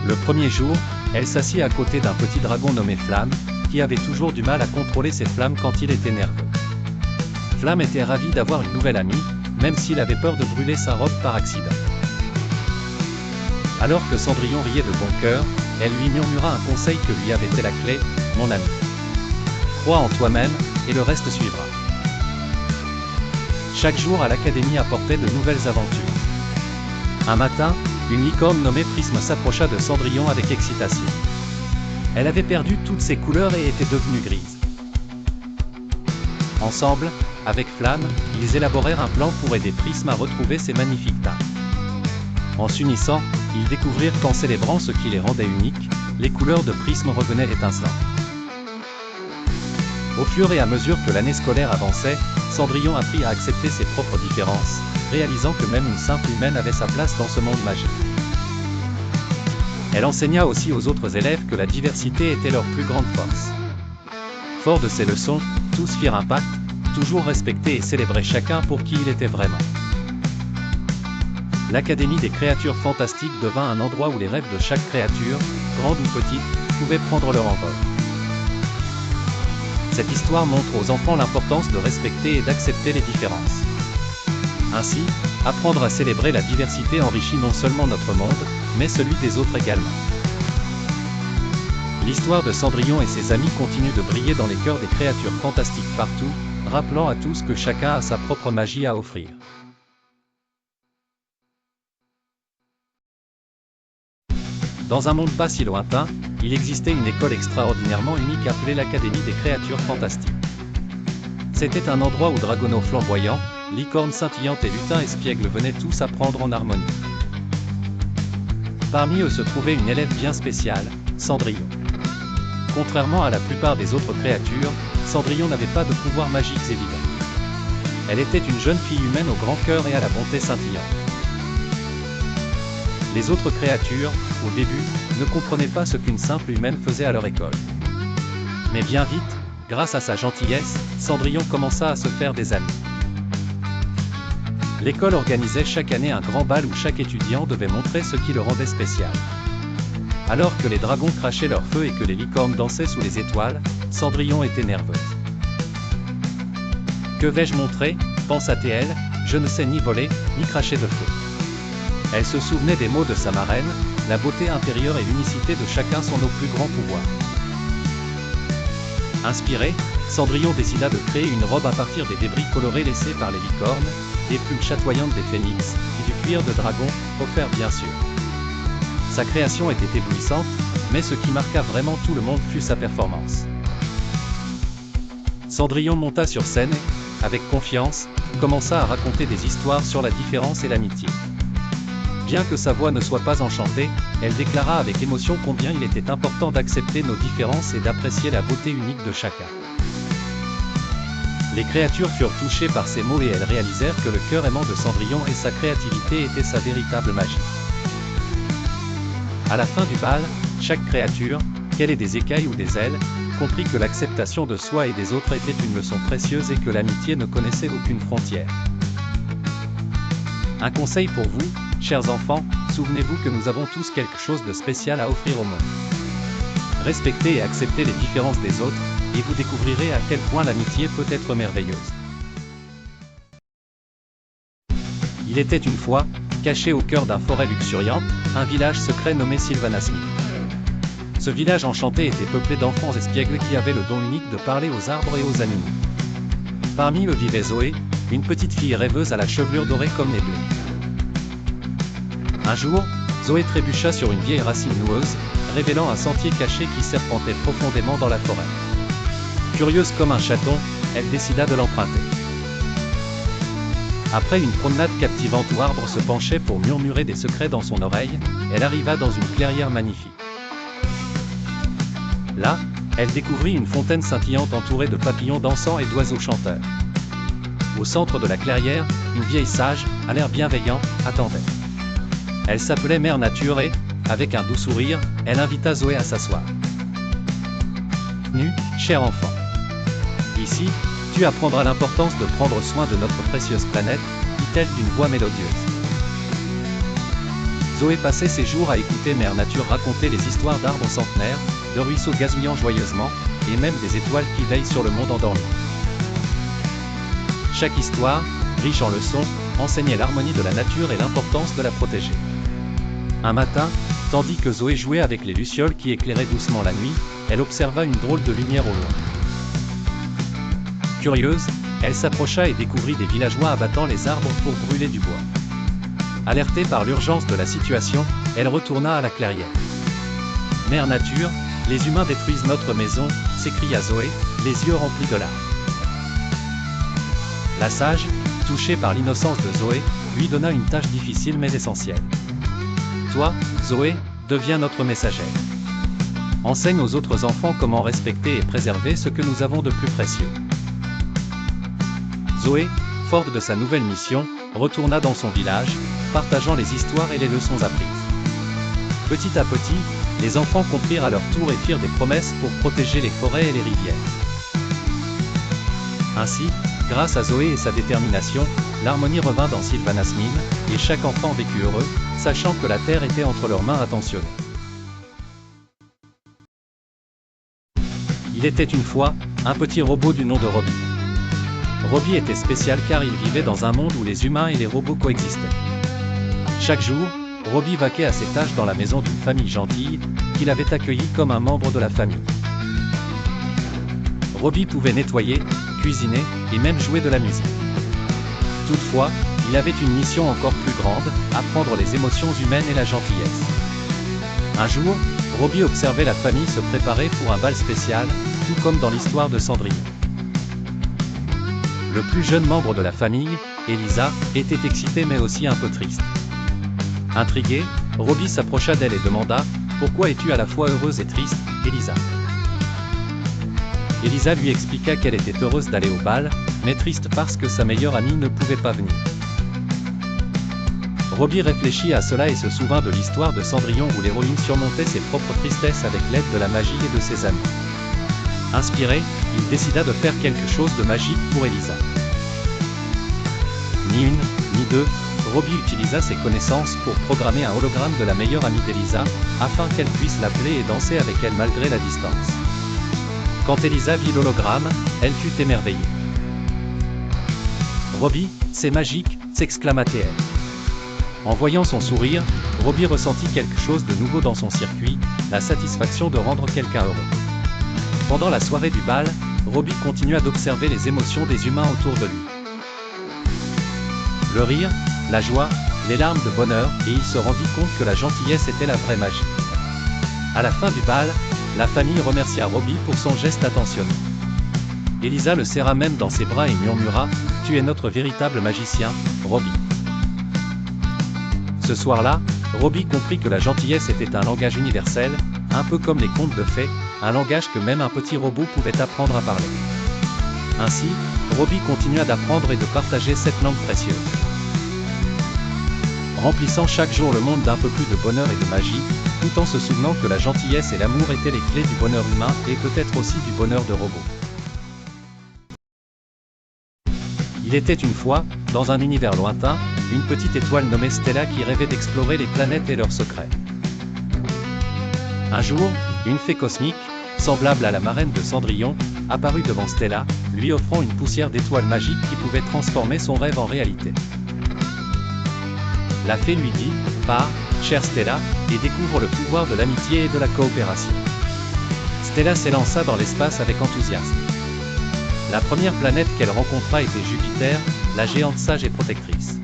Le premier jour, elle s'assit à côté d'un petit dragon nommé Flamme, qui avait toujours du mal à contrôler ses flammes quand il était nerveux. Flamme était ravi d'avoir une nouvelle amie, même s'il avait peur de brûler sa robe par accident. Alors que Cendrillon riait de bon cœur, elle lui murmura un conseil que lui avait été la clé, « Mon ami, crois en toi-même, et le reste suivra. » Chaque jour à l'académie apportait de nouvelles aventures. Un matin, une licorne nommée Prisme s'approcha de Cendrillon avec excitation. Elle avait perdu toutes ses couleurs et était devenue grise. Ensemble, avec Flamme, ils élaborèrent un plan pour aider Prisme à retrouver ses magnifiques teintes. En s'unissant, ils découvrirent qu'en célébrant ce qui les rendait uniques, les couleurs de Prisme revenaient étincelantes. Au fur et à mesure que l'année scolaire avançait, Cendrillon apprit à accepter ses propres différences, réalisant que même une simple humaine avait sa place dans ce monde magique. Elle enseigna aussi aux autres élèves que la diversité était leur plus grande force. Forts de ces leçons, tous firent un pacte, toujours respecter et célébrer chacun pour qui il était vraiment. L'Académie des créatures fantastiques devint un endroit où les rêves de chaque créature, grande ou petite, pouvaient prendre leur envol. Cette histoire montre aux enfants l'importance de respecter et d'accepter les différences. Ainsi, apprendre à célébrer la diversité enrichit non seulement notre monde, mais celui des autres également. L'histoire de Cendrillon et ses amis continue de briller dans les cœurs des créatures fantastiques partout, rappelant à tous que chacun a sa propre magie à offrir. Dans un monde pas si lointain, il existait une école extraordinairement unique appelée l'Académie des créatures fantastiques. C'était un endroit où dragons flamboyants, licornes scintillantes et lutins espiègles venaient tous apprendre en harmonie. Parmi eux se trouvait une élève bien spéciale, Cendrillon. Contrairement à la plupart des autres créatures, Cendrillon n'avait pas de pouvoirs magiques évidents. Elle était une jeune fille humaine au grand cœur et à la bonté scintillante. Les autres créatures, au début, ne comprenaient pas ce qu'une simple humaine faisait à leur école. Mais bien vite, grâce à sa gentillesse, Cendrillon commença à se faire des amis. L'école organisait chaque année un grand bal où chaque étudiant devait montrer ce qui le rendait spécial. Alors que les dragons crachaient leur feu et que les licornes dansaient sous les étoiles, Cendrillon était nerveuse. « Que vais-je montrer ?» pensa-t-elle, « je ne sais ni voler, ni cracher de feu. » Elle se souvenait des mots de sa marraine, la beauté intérieure et l'unicité de chacun sont nos plus grands pouvoirs. Inspirée, Cendrillon décida de créer une robe à partir des débris colorés laissés par les licornes, des plumes chatoyantes des phénix, et du cuir de dragon, offert bien sûr. Sa création était éblouissante, mais ce qui marqua vraiment tout le monde fut sa performance. Cendrillon monta sur scène et, avec confiance, commença à raconter des histoires sur la différence et l'amitié. Bien que sa voix ne soit pas enchantée, elle déclara avec émotion combien il était important d'accepter nos différences et d'apprécier la beauté unique de chacun. Les créatures furent touchées par ces mots et elles réalisèrent que le cœur aimant de Cendrillon et sa créativité étaient sa véritable magie. À la fin du bal, chaque créature, qu'elle ait des écailles ou des ailes, comprit que l'acceptation de soi et des autres était une leçon précieuse et que l'amitié ne connaissait aucune frontière. Un conseil pour vous, chers enfants, souvenez-vous que nous avons tous quelque chose de spécial à offrir au monde. Respectez et acceptez les différences des autres, et vous découvrirez à quel point l'amitié peut être merveilleuse. Il était une fois, caché au cœur d'une forêt luxuriante, un village secret nommé Sylvanasmith. Ce village enchanté était peuplé d'enfants espiègles qui avaient le don unique de parler aux arbres et aux animaux. Parmi eux vivait Zoé, une petite fille rêveuse à la chevelure dorée comme les blés. Un jour, Zoé trébucha sur une vieille racine noueuse, révélant un sentier caché qui serpentait profondément dans la forêt. Curieuse comme un chaton, elle décida de l'emprunter. Après une promenade captivante où arbre se penchait pour murmurer des secrets dans son oreille, elle arriva dans une clairière magnifique. Là, elle découvrit une fontaine scintillante entourée de papillons dansants et d'oiseaux chanteurs. Au centre de la clairière, une vieille sage, à l'air bienveillant, attendait. Elle s'appelait Mère Nature et, avec un doux sourire, elle invita Zoé à s'asseoir. « Nu, cher enfant. Ici, tu apprendras l'importance de prendre soin de notre précieuse planète, dit-elle d'une voix mélodieuse. » Zoé passait ses jours à écouter Mère Nature raconter les histoires d'arbres centenaires, de ruisseaux gazouillant joyeusement, et même des étoiles qui veillent sur le monde endormi. Chaque histoire, riche en leçons, enseignait l'harmonie de la nature et l'importance de la protéger. Un matin, tandis que Zoé jouait avec les lucioles qui éclairaient doucement la nuit, elle observa une drôle de lumière au loin. Curieuse, elle s'approcha et découvrit des villageois abattant les arbres pour brûler du bois. Alertée par l'urgence de la situation, elle retourna à la clairière. « Mère Nature, les humains détruisent notre maison !» s'écria Zoé, les yeux remplis de larmes. La sage, touchée par l'innocence de Zoé, lui donna une tâche difficile mais essentielle. « Toi, Zoé, deviens notre messagère. Enseigne aux autres enfants comment respecter et préserver ce que nous avons de plus précieux. » Zoé, forte de sa nouvelle mission, retourna dans son village, partageant les histoires et les leçons apprises. Petit à petit, les enfants comprirent à leur tour et firent des promesses pour protéger les forêts et les rivières. Ainsi, grâce à Zoé et sa détermination, l'harmonie revint dans Sylvanasmith, et chaque enfant vécut heureux, sachant que la terre était entre leurs mains attentionnées. Il était une fois, un petit robot du nom de Robbie. Robbie était spécial car il vivait dans un monde où les humains et les robots coexistaient. Chaque jour, Robbie vaquait à ses tâches dans la maison d'une famille gentille, qui qu'il avait accueilli comme un membre de la famille. Robbie pouvait nettoyer, cuisiner, et même jouer de la musique. Toutefois, il avait une mission encore plus grande, apprendre les émotions humaines et la gentillesse. Un jour, Robbie observait la famille se préparer pour un bal spécial, tout comme dans l'histoire de Cendrillon. Le plus jeune membre de la famille, Elisa, était excitée mais aussi un peu triste. Intrigué, Robbie s'approcha d'elle et demanda « Pourquoi es-tu à la fois heureuse et triste, Elisa ?» Elisa lui expliqua qu'elle était heureuse d'aller au bal, mais triste parce que sa meilleure amie ne pouvait pas venir. Robbie réfléchit à cela et se souvint de l'histoire de Cendrillon où l'héroïne surmontait ses propres tristesses avec l'aide de la magie et de ses amis. Inspiré, il décida de faire quelque chose de magique pour Elisa. Ni une, ni deux, Robbie utilisa ses connaissances pour programmer un hologramme de la meilleure amie d'Elisa, afin qu'elle puisse l'appeler et danser avec elle malgré la distance. Quand Elisa vit l'hologramme, elle fut émerveillée. « Robbie, c'est magique !» s'exclama-t-elle. En voyant son sourire, Robbie ressentit quelque chose de nouveau dans son circuit, la satisfaction de rendre quelqu'un heureux. Pendant la soirée du bal, Robbie continua d'observer les émotions des humains autour de lui. Le rire, la joie, les larmes de bonheur, et il se rendit compte que la gentillesse était la vraie magie. À la fin du bal, la famille remercia Robbie pour son geste attentionné. Elisa le serra même dans ses bras et murmura « Tu es notre véritable magicien, Robbie ». Ce soir-là, Robbie comprit que la gentillesse était un langage universel, un peu comme les contes de fées, un langage que même un petit robot pouvait apprendre à parler. Ainsi, Robbie continua d'apprendre et de partager cette langue précieuse. Remplissant chaque jour le monde d'un peu plus de bonheur et de magie, tout en se souvenant que la gentillesse et l'amour étaient les clés du bonheur humain et peut-être aussi du bonheur de robot. Il était une fois, dans un univers lointain, une petite étoile nommée Stella qui rêvait d'explorer les planètes et leurs secrets. Un jour, une fée cosmique, semblable à la marraine de Cendrillon, apparut devant Stella, lui offrant une poussière d'étoiles magiques qui pouvait transformer son rêve en réalité. La fée lui dit « Pars, chère Stella, et découvre le pouvoir de l'amitié et de la coopération. » Stella s'élança dans l'espace avec enthousiasme. La première planète qu'elle rencontra était Jupiter, la géante sage et protectrice.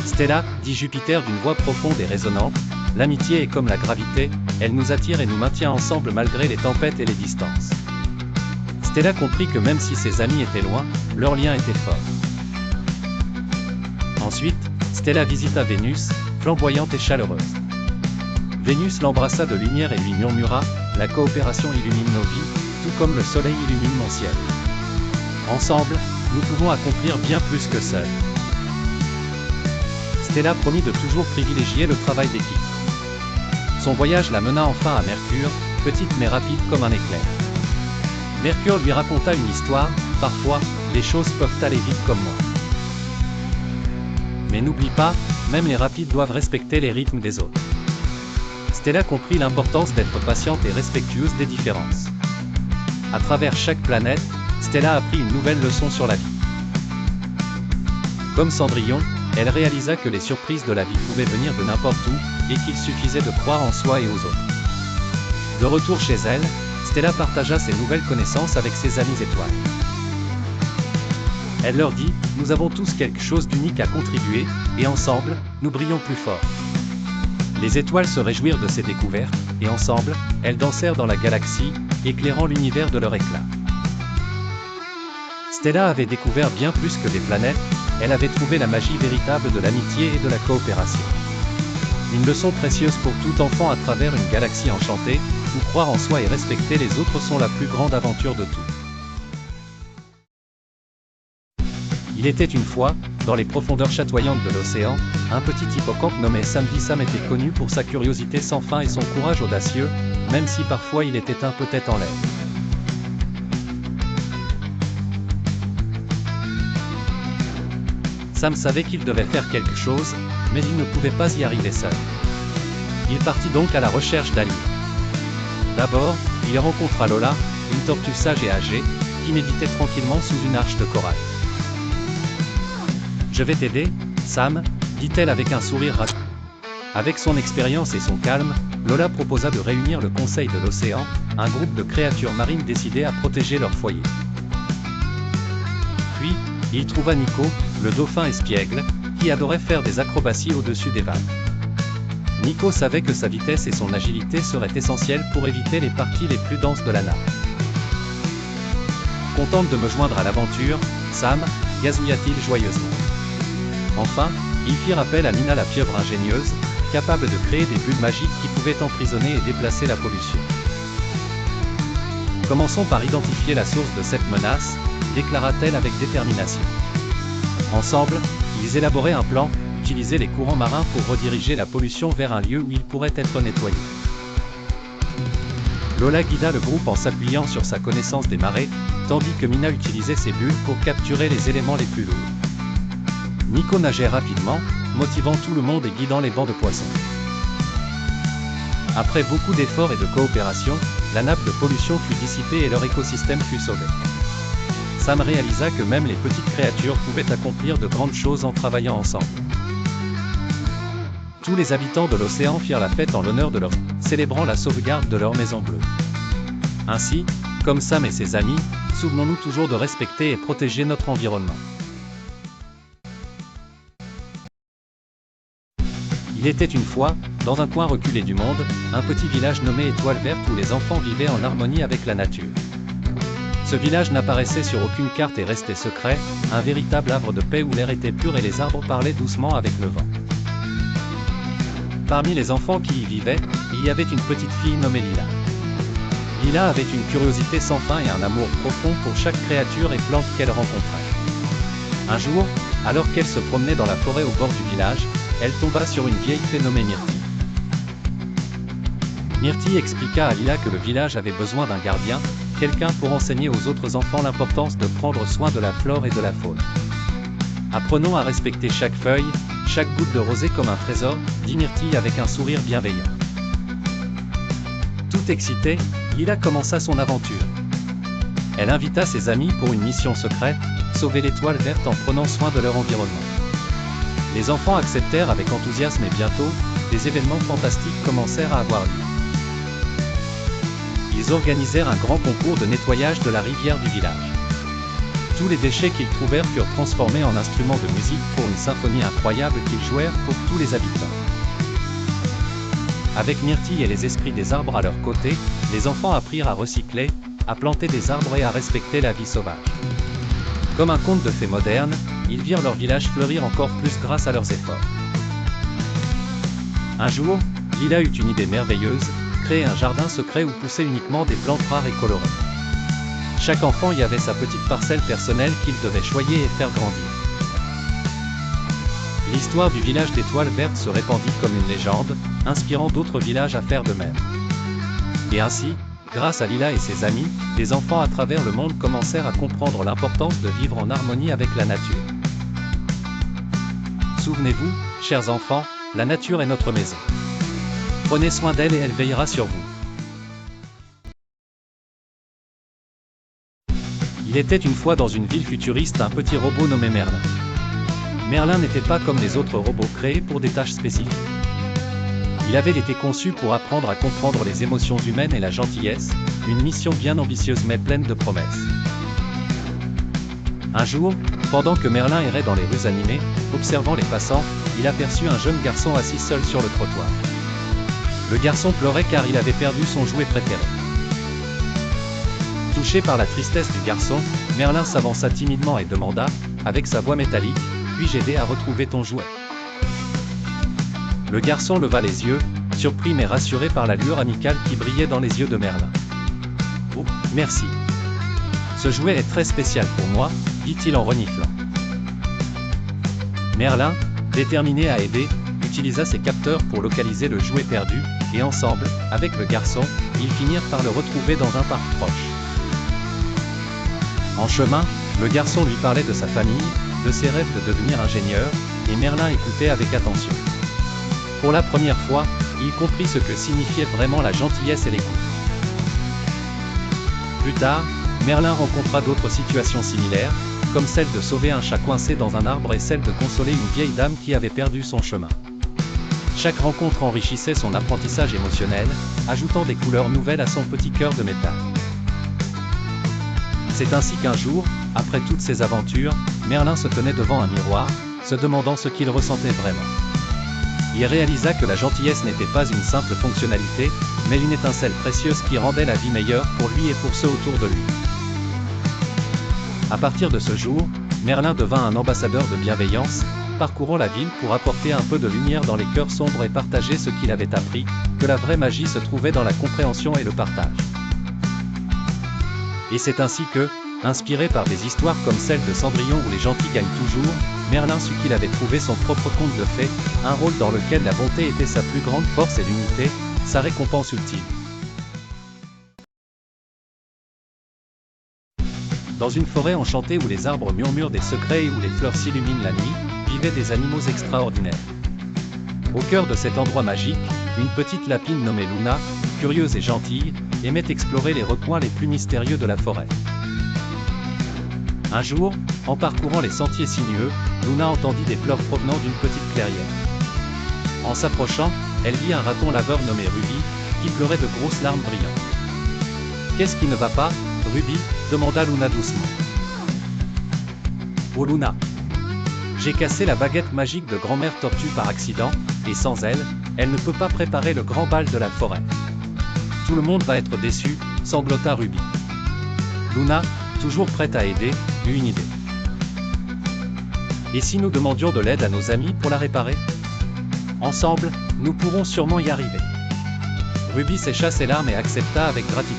Stella, dit Jupiter d'une voix profonde et résonnante, l'amitié est comme la gravité, elle nous attire et nous maintient ensemble malgré les tempêtes et les distances. Stella comprit que même si ses amis étaient loin, leur lien était fort. Ensuite, Stella visita Vénus, flamboyante et chaleureuse. Vénus l'embrassa de lumière et lui murmura « La coopération illumine nos vies, tout comme le soleil illumine mon ciel. Ensemble, nous pouvons accomplir bien plus que seuls. » Stella promit de toujours privilégier le travail d'équipe. Son voyage la mena enfin à Mercure, petite mais rapide comme un éclair. Mercure lui raconta une histoire, parfois, les choses peuvent aller vite comme moi. Mais n'oublie pas, même les rapides doivent respecter les rythmes des autres. Stella comprit l'importance d'être patiente et respectueuse des différences. À travers chaque planète, Stella apprit une nouvelle leçon sur la vie. Comme Cendrillon, elle réalisa que les surprises de la vie pouvaient venir de n'importe où, et qu'il suffisait de croire en soi et aux autres. De retour chez elle, Stella partagea ses nouvelles connaissances avec ses amies étoiles. Elle leur dit « Nous avons tous quelque chose d'unique à contribuer, et ensemble, nous brillons plus fort. » Les étoiles se réjouirent de ces découvertes, et ensemble, elles dansèrent dans la galaxie, éclairant l'univers de leur éclat. Stella avait découvert bien plus que des planètes, elle avait trouvé la magie véritable de l'amitié et de la coopération. Une leçon précieuse pour tout enfant à travers une galaxie enchantée, où croire en soi et respecter les autres sont la plus grande aventure de tout. Il était une fois, dans les profondeurs chatoyantes de l'océan, un petit hippocampe nommé Samedi Sam était connu pour sa curiosité sans fin et son courage audacieux, même si parfois il était un peu tête en l'air. Sam savait qu'il devait faire quelque chose, mais il ne pouvait pas y arriver seul. Il partit donc à la recherche d'alliés. D'abord, il rencontra Lola, une tortue sage et âgée, qui méditait tranquillement sous une arche de corail. « Je vais t'aider, Sam, dit-elle avec un sourire rassurant. Avec son expérience et son calme, Lola proposa de réunir le Conseil de l'Océan, un groupe de créatures marines décidées à protéger leur foyer. Puis, il trouva Nico, le dauphin espiègle, qui adorait faire des acrobaties au-dessus des vagues. Nico savait que sa vitesse et son agilité seraient essentielles pour éviter les parties les plus denses de la nappe. Contente de me joindre à l'aventure, Sam, gazouilla-t-il joyeusement. Enfin, ils firent appel à Nina la pieuvre ingénieuse, capable de créer des bulles magiques qui pouvaient emprisonner et déplacer la pollution. Commençons par identifier la source de cette menace, déclara-t-elle avec détermination. Ensemble, ils élaboraient un plan, utiliser les courants marins pour rediriger la pollution vers un lieu où il pourrait être nettoyé. Lola guida le groupe en s'appuyant sur sa connaissance des marées, tandis que Mina utilisait ses bulles pour capturer les éléments les plus lourds. Nico nageait rapidement, motivant tout le monde et guidant les bancs de poissons. Après beaucoup d'efforts et de coopération, la nappe de pollution fut dissipée et leur écosystème fut sauvé. Sam réalisa que même les petites créatures pouvaient accomplir de grandes choses en travaillant ensemble. Tous les habitants de l'océan firent la fête en l'honneur de leur, célébrant la sauvegarde de leur maison bleue. Ainsi, comme Sam et ses amis, souvenons-nous toujours de respecter et protéger notre environnement. Il était une fois, dans un coin reculé du monde, un petit village nommé Étoile Verte où les enfants vivaient en harmonie avec la nature. Ce village n'apparaissait sur aucune carte et restait secret, un véritable havre de paix où l'air était pur et les arbres parlaient doucement avec le vent. Parmi les enfants qui y vivaient, il y avait une petite fille nommée Lila. Lila avait une curiosité sans fin et un amour profond pour chaque créature et plante qu'elle rencontrait. Un jour, alors qu'elle se promenait dans la forêt au bord du village, elle tomba sur une vieille fée nommée Myrtille. Myrtille expliqua à Lila que le village avait besoin d'un gardien, quelqu'un pour enseigner aux autres enfants l'importance de prendre soin de la flore et de la faune. Apprenons à respecter chaque feuille, chaque goutte de rosée comme un trésor, dit Myrtille avec un sourire bienveillant. Tout excitée, Lila commença son aventure. Elle invita ses amis pour une mission secrète, sauver l'étoile verte en prenant soin de leur environnement. Les enfants acceptèrent avec enthousiasme et bientôt, des événements fantastiques commencèrent à avoir lieu. Ils organisèrent un grand concours de nettoyage de la rivière du village. Tous les déchets qu'ils trouvèrent furent transformés en instruments de musique pour une symphonie incroyable qu'ils jouèrent pour tous les habitants. Avec Myrtille et les esprits des arbres à leur côté, les enfants apprirent à recycler, à planter des arbres et à respecter la vie sauvage. Comme un conte de fées moderne, ils virent leur village fleurir encore plus grâce à leurs efforts. Un jour, Lila eut une idée merveilleuse, créer un jardin secret où poussaient uniquement des plantes rares et colorées. Chaque enfant y avait sa petite parcelle personnelle qu'il devait choyer et faire grandir. L'histoire du village d'Étoile Verte se répandit comme une légende, inspirant d'autres villages à faire de même. Et ainsi, grâce à Lila et ses amis, les enfants à travers le monde commencèrent à comprendre l'importance de vivre en harmonie avec la nature. Souvenez-vous, chers enfants, la nature est notre maison. Prenez soin d'elle et elle veillera sur vous. Il était une fois dans une ville futuriste un petit robot nommé Merlin. Merlin n'était pas comme les autres robots créés pour des tâches spécifiques. Il avait été conçu pour apprendre à comprendre les émotions humaines et la gentillesse, une mission bien ambitieuse mais pleine de promesses. Un jour, pendant que Merlin errait dans les rues animées, observant les passants, il aperçut un jeune garçon assis seul sur le trottoir. Le garçon pleurait car il avait perdu son jouet préféré. Touché par la tristesse du garçon, Merlin s'avança timidement et demanda, avec sa voix métallique, « Puis-je aider à retrouver ton jouet ?» Le garçon leva les yeux, surpris mais rassuré par la lueur amicale qui brillait dans les yeux de Merlin. « Oh, merci. Ce jouet est très spécial pour moi, » dit-il en reniflant. Merlin, déterminé à aider, utilisa ses capteurs pour localiser le jouet perdu, et ensemble, avec le garçon, ils finirent par le retrouver dans un parc proche. En chemin, le garçon lui parlait de sa famille, de ses rêves de devenir ingénieur, et Merlin écoutait avec attention. Pour la première fois, il comprit ce que signifiait vraiment la gentillesse et l'écoute. Plus tard, Merlin rencontra d'autres situations similaires, comme celle de sauver un chat coincé dans un arbre et celle de consoler une vieille dame qui avait perdu son chemin. Chaque rencontre enrichissait son apprentissage émotionnel, ajoutant des couleurs nouvelles à son petit cœur de métal. C'est ainsi qu'un jour, après toutes ces aventures, Merlin se tenait devant un miroir, se demandant ce qu'il ressentait vraiment. Il réalisa que la gentillesse n'était pas une simple fonctionnalité, mais une étincelle précieuse qui rendait la vie meilleure pour lui et pour ceux autour de lui. À partir de ce jour, Merlin devint un ambassadeur de bienveillance, parcourant la ville pour apporter un peu de lumière dans les cœurs sombres et partager ce qu'il avait appris, que la vraie magie se trouvait dans la compréhension et le partage. Et c'est ainsi que, inspiré par des histoires comme celle de Cendrillon où les gentils gagnent toujours, Merlin sut qu'il avait trouvé son propre conte de fées, un rôle dans lequel la bonté était sa plus grande force et l'unité, sa récompense ultime. Dans une forêt enchantée où les arbres murmurent des secrets et où les fleurs s'illuminent la nuit, vivaient des animaux extraordinaires. Au cœur de cet endroit magique, une petite lapine nommée Luna, curieuse et gentille, aimait explorer les recoins les plus mystérieux de la forêt. Un jour, en parcourant les sentiers sinueux, Luna entendit des pleurs provenant d'une petite clairière. En s'approchant, elle vit un raton laveur nommé Ruby, qui pleurait de grosses larmes brillantes. « Qu'est-ce qui ne va pas, Ruby ?» demanda Luna doucement. « Oh Luna, j'ai cassé la baguette magique de grand-mère Tortue par accident, et sans elle, elle ne peut pas préparer le grand bal de la forêt. Tout le monde va être déçu, sanglota Ruby. » Luna, toujours prête à aider, eut une idée. « Et si nous demandions de l'aide à nos amis pour la réparer ? Ensemble, nous pourrons sûrement y arriver. » Ruby sécha ses larmes et accepta avec gratitude.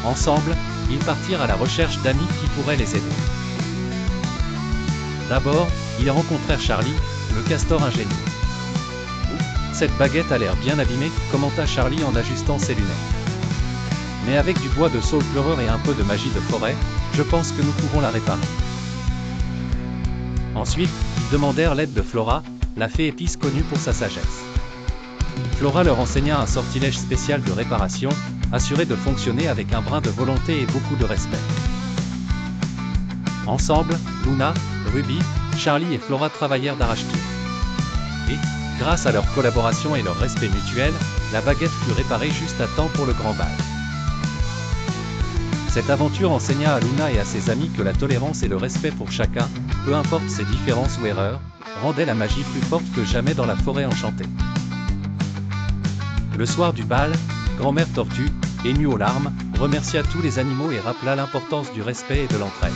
Ensemble, ils partirent à la recherche d'amis qui pourraient les aider. D'abord, ils rencontrèrent Charlie, le castor ingénieux. « Cette baguette a l'air bien abîmée, » commenta Charlie en ajustant ses lunettes. « Mais avec du bois de saule pleureur et un peu de magie de forêt, je pense que nous pouvons la réparer. » Ensuite, ils demandèrent l'aide de Flora, la fée épice connue pour sa sagesse. Flora leur enseigna un sortilège spécial de réparation, assuré de fonctionner avec un brin de volonté et beaucoup de respect. Ensemble, Luna, Ruby, Charlie et Flora travaillèrent d'arrache-pied. Et, grâce à leur collaboration et leur respect mutuel, la baguette fut réparée juste à temps pour le grand bal. Cette aventure enseigna à Luna et à ses amis que la tolérance et le respect pour chacun, peu importe ses différences ou erreurs, rendaient la magie plus forte que jamais dans la forêt enchantée. Le soir du bal, grand-mère Tortue, émue aux larmes, remercia tous les animaux et rappela l'importance du respect et de l'entraide.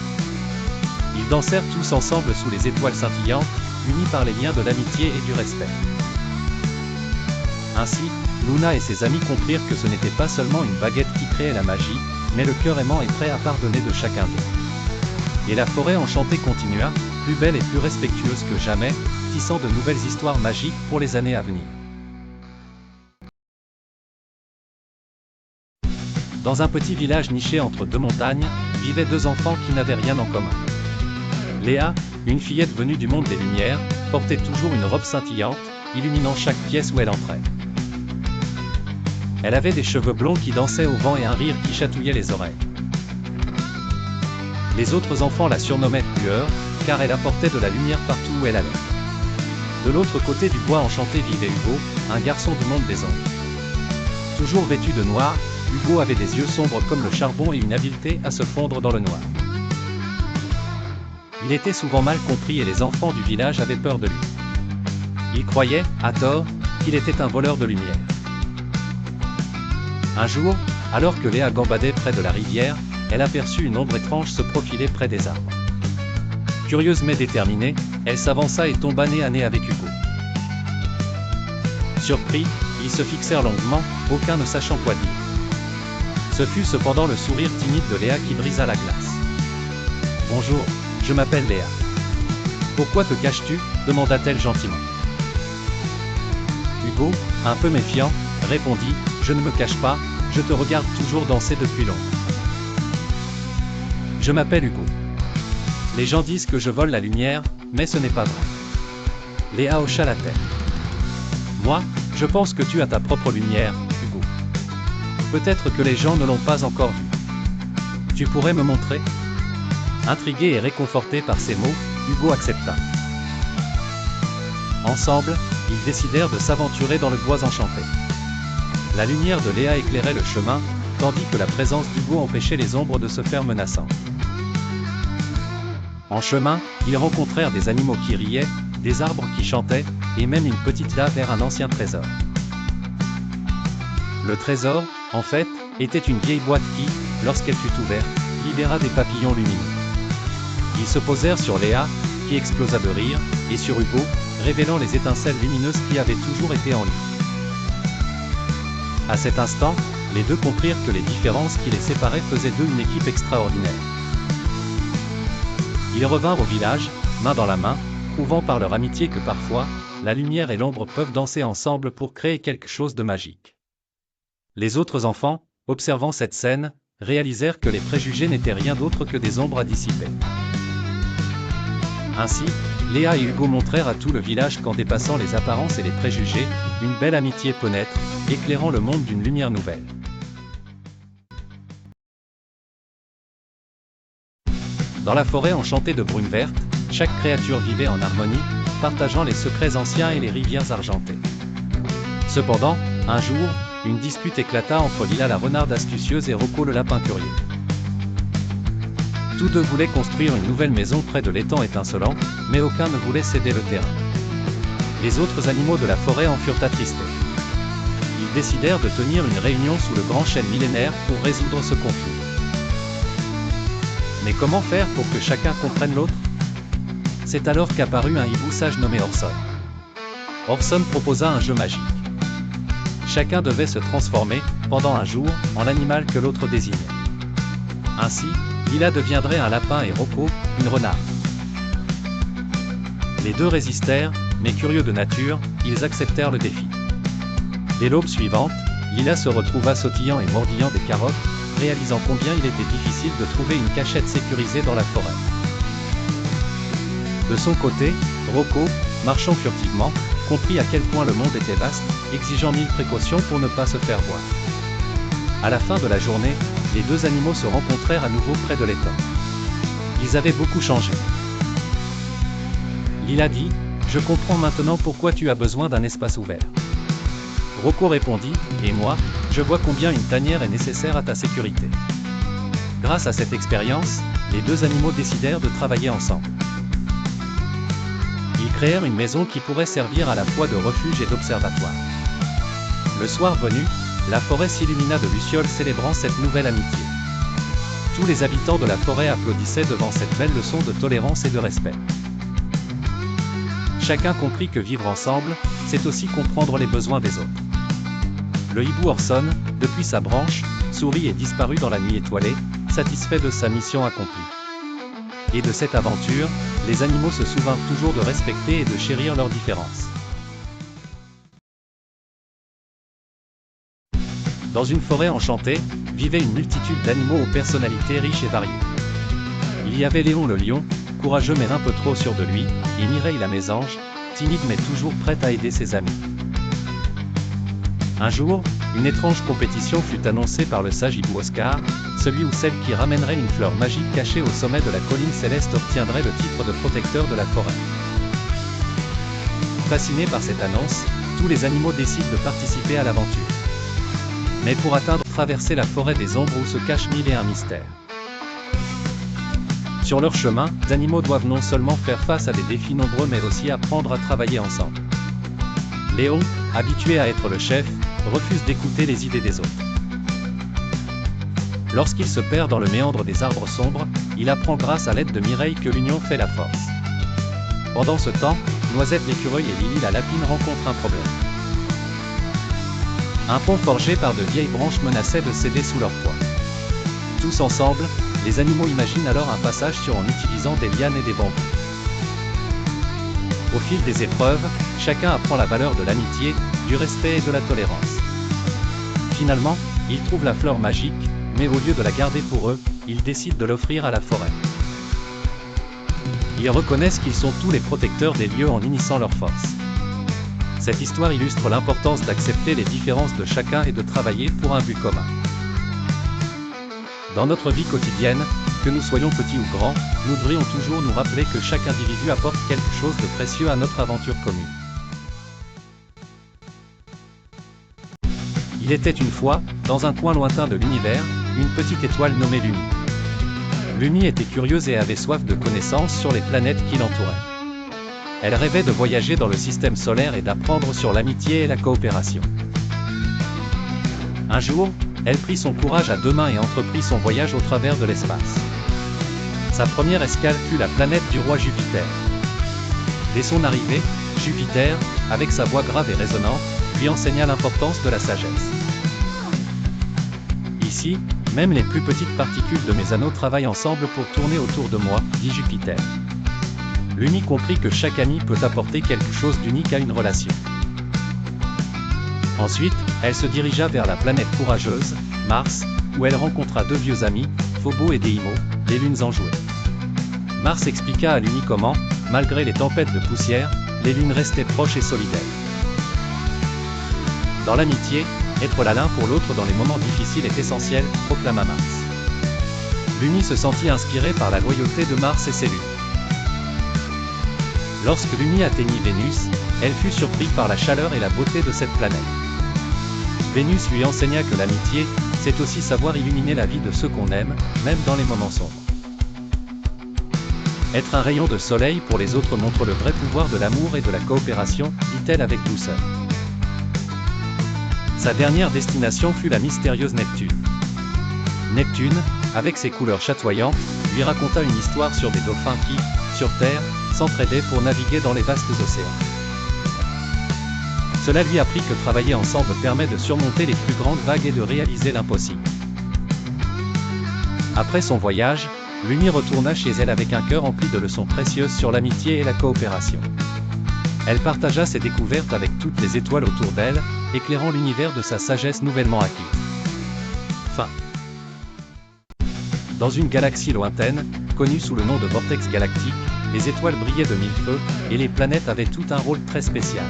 Ils dansèrent tous ensemble sous les étoiles scintillantes, unis par les liens de l'amitié et du respect. Ainsi, Luna et ses amis comprirent que ce n'était pas seulement une baguette qui créait la magie, mais le cœur aimant et prêt à pardonner de chacun d'eux. Et la forêt enchantée continua, plus belle et plus respectueuse que jamais, tissant de nouvelles histoires magiques pour les années à venir. Dans un petit village niché entre deux montagnes, vivaient deux enfants qui n'avaient rien en commun. Léa, une fillette venue du monde des Lumières, portait toujours une robe scintillante, illuminant chaque pièce où elle entrait. Elle avait des cheveux blonds qui dansaient au vent et un rire qui chatouillait les oreilles. Les autres enfants la surnommaient Lueur, car elle apportait de la lumière partout où elle allait. De l'autre côté du bois enchanté vivait Hugo, un garçon du monde des ombres. Toujours vêtu de noir, Hugo avait des yeux sombres comme le charbon et une habileté à se fondre dans le noir. Il était souvent mal compris et les enfants du village avaient peur de lui. Ils croyaient, à tort, qu'il était un voleur de lumière. Un jour, alors que Léa gambadait près de la rivière, elle aperçut une ombre étrange se profiler près des arbres. Curieuse mais déterminée, elle s'avança et tomba nez à nez avec Hugo. Surpris, ils se fixèrent longuement, aucun ne sachant quoi dire. Ce fut cependant le sourire timide de Léa qui brisa la glace. « Bonjour, je m'appelle Léa. »« Pourquoi te caches-tu » demanda-t-elle gentiment. Hugo, un peu méfiant, répondit « Je ne me cache pas, je te regarde toujours danser depuis longtemps. »« Je m'appelle Hugo. Les gens disent que je vole la lumière, mais ce n'est pas vrai. » Léa hocha la tête. « Moi, je pense que tu as ta propre lumière, Hugo. Peut-être que les gens ne l'ont pas encore vue. Tu pourrais me montrer ?» Intrigué et réconforté par ces mots, Hugo accepta. Ensemble, ils décidèrent de s'aventurer dans le bois enchanté. La lumière de Léa éclairait le chemin, tandis que la présence d'Hugo empêchait les ombres de se faire menaçantes. En chemin, ils rencontrèrent des animaux qui riaient, des arbres qui chantaient, et même une petite lave vers un ancien trésor. Le trésor, en fait, était une vieille boîte qui, lorsqu'elle fut ouverte, libéra des papillons lumineux. Ils se posèrent sur Léa, qui explosa de rire, et sur Hugo, révélant les étincelles lumineuses qui avaient toujours été en lui. À cet instant, les deux comprirent que les différences qui les séparaient faisaient d'eux une équipe extraordinaire. Ils revinrent au village, main dans la main, prouvant par leur amitié que parfois, la lumière et l'ombre peuvent danser ensemble pour créer quelque chose de magique. Les autres enfants, observant cette scène, réalisèrent que les préjugés n'étaient rien d'autre que des ombres à dissiper. Ainsi, Léa et Hugo montrèrent à tout le village qu'en dépassant les apparences et les préjugés, une belle amitié peut naître, éclairant le monde d'une lumière nouvelle. Dans la forêt enchantée de brume verte, chaque créature vivait en harmonie, partageant les secrets anciens et les rivières argentées. Cependant, un jour, une dispute éclata entre Lila la renarde astucieuse et Rocco le lapin curieux. Tous deux voulaient construire une nouvelle maison près de l'étang étincelant, mais aucun ne voulait céder le terrain. Les autres animaux de la forêt en furent attristés. Ils décidèrent de tenir une réunion sous le grand chêne millénaire pour résoudre ce conflit. Mais comment faire pour que chacun comprenne l'autre? C'est alors qu'apparut un hibou sage nommé Orson. Orson proposa un jeu magique. Chacun devait se transformer, pendant un jour, en l'animal que l'autre désignait. Ainsi, Lila deviendrait un lapin et Rocco, une renarde. Les deux résistèrent, mais curieux de nature, ils acceptèrent le défi. Dès l'aube suivante, Lila se retrouva sautillant et mordillant des carottes, réalisant combien il était difficile de trouver une cachette sécurisée dans la forêt. De son côté, Rocco, marchant furtivement, comprit à quel point le monde était vaste, exigeant 1000 précautions pour ne pas se faire voir. À la fin de la journée, les deux animaux se rencontrèrent à nouveau près de l'étang. Ils avaient beaucoup changé. Lila dit, « Je comprends maintenant pourquoi tu as besoin d'un espace ouvert. » Rocco répondit, « Et moi, je vois combien une tanière est nécessaire à ta sécurité. » Grâce à cette expérience, les deux animaux décidèrent de travailler ensemble. Ils créèrent une maison qui pourrait servir à la fois de refuge et d'observatoire. Le soir venu, la forêt s'illumina de lucioles célébrant cette nouvelle amitié. Tous les habitants de la forêt applaudissaient devant cette belle leçon de tolérance et de respect. Chacun comprit que vivre ensemble, c'est aussi comprendre les besoins des autres. Le hibou Orson, depuis sa branche, sourit et disparut dans la nuit étoilée, satisfait de sa mission accomplie. Et de cette aventure, les animaux se souvinrent toujours de respecter et de chérir leurs différences. Dans une forêt enchantée, vivait une multitude d'animaux aux personnalités riches et variées. Il y avait Léon le lion, courageux mais un peu trop sûr de lui, et Mireille la mésange, timide mais toujours prête à aider ses amis. Un jour, une étrange compétition fut annoncée par le sage hibou Oscar, celui ou celle qui ramènerait une fleur magique cachée au sommet de la colline céleste obtiendrait le titre de protecteur de la forêt. Fascinés par cette annonce, tous les animaux décident de participer à l'aventure. Mais pour traverser la forêt des ombres où se cachent 1001 mystères. Sur leur chemin, les animaux doivent non seulement faire face à des défis nombreux mais aussi apprendre à travailler ensemble. Léon, habitué à être le chef, refuse d'écouter les idées des autres. Lorsqu'il se perd dans le méandre des arbres sombres, il apprend grâce à l'aide de Mireille que l'union fait la force. Pendant ce temps, Noisette l'écureuil et Lily la lapine rencontrent un problème. Un pont forgé par de vieilles branches menaçait de céder sous leur poids. Tous ensemble, les animaux imaginent alors un passage en utilisant des lianes et des bambous. Au fil des épreuves, chacun apprend la valeur de l'amitié, du respect et de la tolérance. Finalement, ils trouvent la fleur magique, mais au lieu de la garder pour eux, ils décident de l'offrir à la forêt. Ils reconnaissent qu'ils sont tous les protecteurs des lieux en unissant leurs forces. Cette histoire illustre l'importance d'accepter les différences de chacun et de travailler pour un but commun. Dans notre vie quotidienne, que nous soyons petits ou grands, nous devrions toujours nous rappeler que chaque individu apporte quelque chose de précieux à notre aventure commune. Il était une fois, dans un coin lointain de l'univers, une petite étoile nommée Lumi. Lumi était curieuse et avait soif de connaissances sur les planètes qui l'entouraient. Elle rêvait de voyager dans le système solaire et d'apprendre sur l'amitié et la coopération. Un jour, elle prit son courage à deux mains et entreprit son voyage au travers de l'espace. Sa première escale fut la planète du roi Jupiter. Dès son arrivée, Jupiter, avec sa voix grave et résonnante, lui enseigna l'importance de la sagesse. Ici, même les plus petites particules de mes anneaux travaillent ensemble pour tourner autour de moi, dit Jupiter. Lumi comprit que chaque ami peut apporter quelque chose d'unique à une relation. Ensuite, elle se dirigea vers la planète courageuse, Mars, où elle rencontra deux vieux amis, Phobo et Deimo, les lunes enjouées. Mars expliqua à Lumi comment, malgré les tempêtes de poussière, les lunes restaient proches et solidaires. Dans l'amitié, être là l'un pour l'autre dans les moments difficiles est essentiel, proclama Mars. Lumi se sentit inspirée par la loyauté de Mars et ses lunes. Lorsque Lumi atteignit Vénus, elle fut surprise par la chaleur et la beauté de cette planète. Vénus lui enseigna que l'amitié, c'est aussi savoir illuminer la vie de ceux qu'on aime, même dans les moments sombres. Être un rayon de soleil pour les autres montre le vrai pouvoir de l'amour et de la coopération, dit-elle avec douceur. Sa dernière destination fut la mystérieuse Neptune. Neptune, avec ses couleurs chatoyantes, lui raconta une histoire sur des dauphins qui, sur Terre, s'entraidaient pour naviguer dans les vastes océans. Cela lui apprit que travailler ensemble permet de surmonter les plus grandes vagues et de réaliser l'impossible. Après son voyage, Lumi retourna chez elle avec un cœur rempli de leçons précieuses sur l'amitié et la coopération. Elle partagea ses découvertes avec toutes les étoiles autour d'elle, éclairant l'univers de sa sagesse nouvellement acquise. Fin. Dans une galaxie lointaine, connue sous le nom de Vortex Galactique, les étoiles brillaient de mille feux, et les planètes avaient tout un rôle très spécial.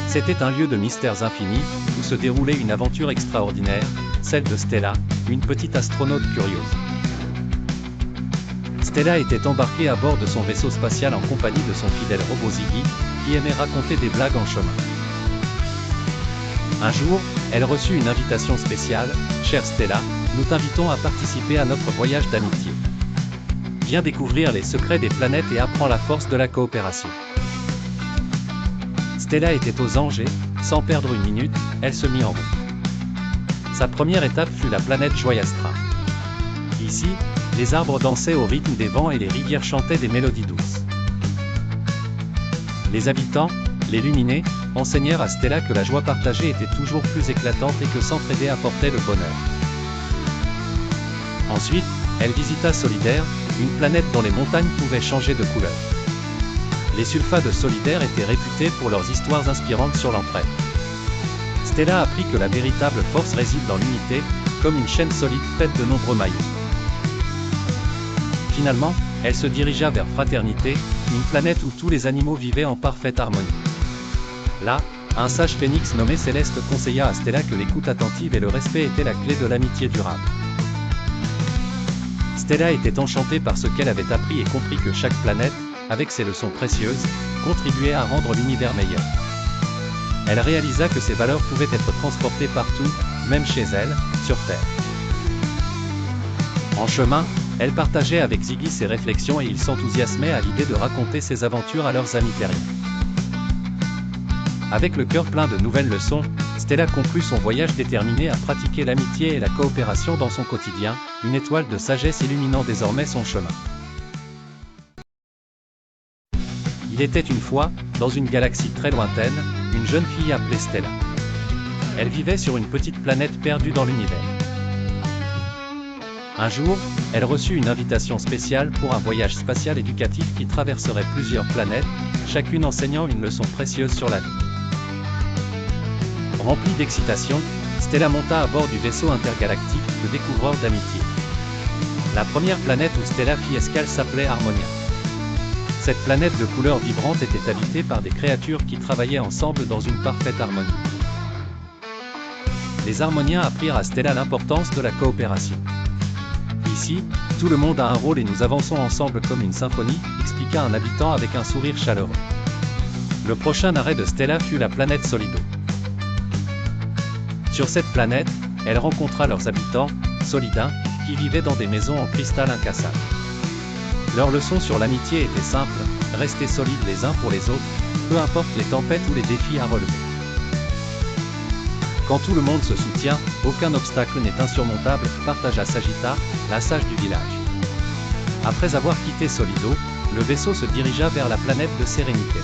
C'était un lieu de mystères infinis, où se déroulait une aventure extraordinaire, celle de Stella, une petite astronaute curieuse. Stella était embarquée à bord de son vaisseau spatial en compagnie de son fidèle robot Ziggy, qui aimait raconter des blagues en chemin. Un jour, elle reçut une invitation spéciale. « Chère Stella, nous t'invitons à participer à notre voyage d'amitié. Viens découvrir les secrets des planètes et apprends la force de la coopération. » Stella était aux anges et, sans perdre une minute, elle se mit en route. Sa première étape fut la planète Joyastra. Ici, les arbres dansaient au rythme des vents et les rivières chantaient des mélodies douces. Les habitants, les luminés, enseignèrent à Stella que la joie partagée était toujours plus éclatante et que s'entraider apportait le bonheur. Ensuite, elle visita Solidaire, une planète dont les montagnes pouvaient changer de couleur. Les sulfats de Solidaire étaient réputés pour leurs histoires inspirantes sur l'entraide. Stella apprit que la véritable force réside dans l'unité, comme une chaîne solide faite de nombreux maillons. Finalement, elle se dirigea vers Fraternité, une planète où tous les animaux vivaient en parfaite harmonie. Là, un sage phénix nommé Céleste conseilla à Stella que l'écoute attentive et le respect étaient la clé de l'amitié durable. Stella était enchantée par ce qu'elle avait appris et comprit que chaque planète, avec ses leçons précieuses, contribuait à rendre l'univers meilleur. Elle réalisa que ces valeurs pouvaient être transportées partout, même chez elle, sur Terre. En chemin, elle partageait avec Ziggy ses réflexions et il s'enthousiasmait à l'idée de raconter ses aventures à leurs amis terriens. Avec le cœur plein de nouvelles leçons, Stella conclut son voyage déterminée à pratiquer l'amitié et la coopération dans son quotidien, une étoile de sagesse illuminant désormais son chemin. Il était une fois, dans une galaxie très lointaine, une jeune fille appelée Stella. Elle vivait sur une petite planète perdue dans l'univers. Un jour, elle reçut une invitation spéciale pour un voyage spatial éducatif qui traverserait plusieurs planètes, chacune enseignant une leçon précieuse sur la vie. Remplie d'excitation, Stella monta à bord du vaisseau intergalactique, le découvreur d'amitié. La première planète où Stella fit escale s'appelait Harmonia. Cette planète de couleurs vibrantes était habitée par des créatures qui travaillaient ensemble dans une parfaite harmonie. Les Harmoniens apprirent à Stella l'importance de la coopération. Ici, tout le monde a un rôle et nous avançons ensemble comme une symphonie, expliqua un habitant avec un sourire chaleureux. Le prochain arrêt de Stella fut la planète Solido. Sur cette planète, elle rencontra leurs habitants, Solidains, qui vivaient dans des maisons en cristal incassable. Leur leçon sur l'amitié était simple, rester solides les uns pour les autres, peu importe les tempêtes ou les défis à relever. Quand tout le monde se soutient, aucun obstacle n'est insurmontable, partagea Sagitta, la sage du village. Après avoir quitté Solido, le vaisseau se dirigea vers la planète de Sérénité.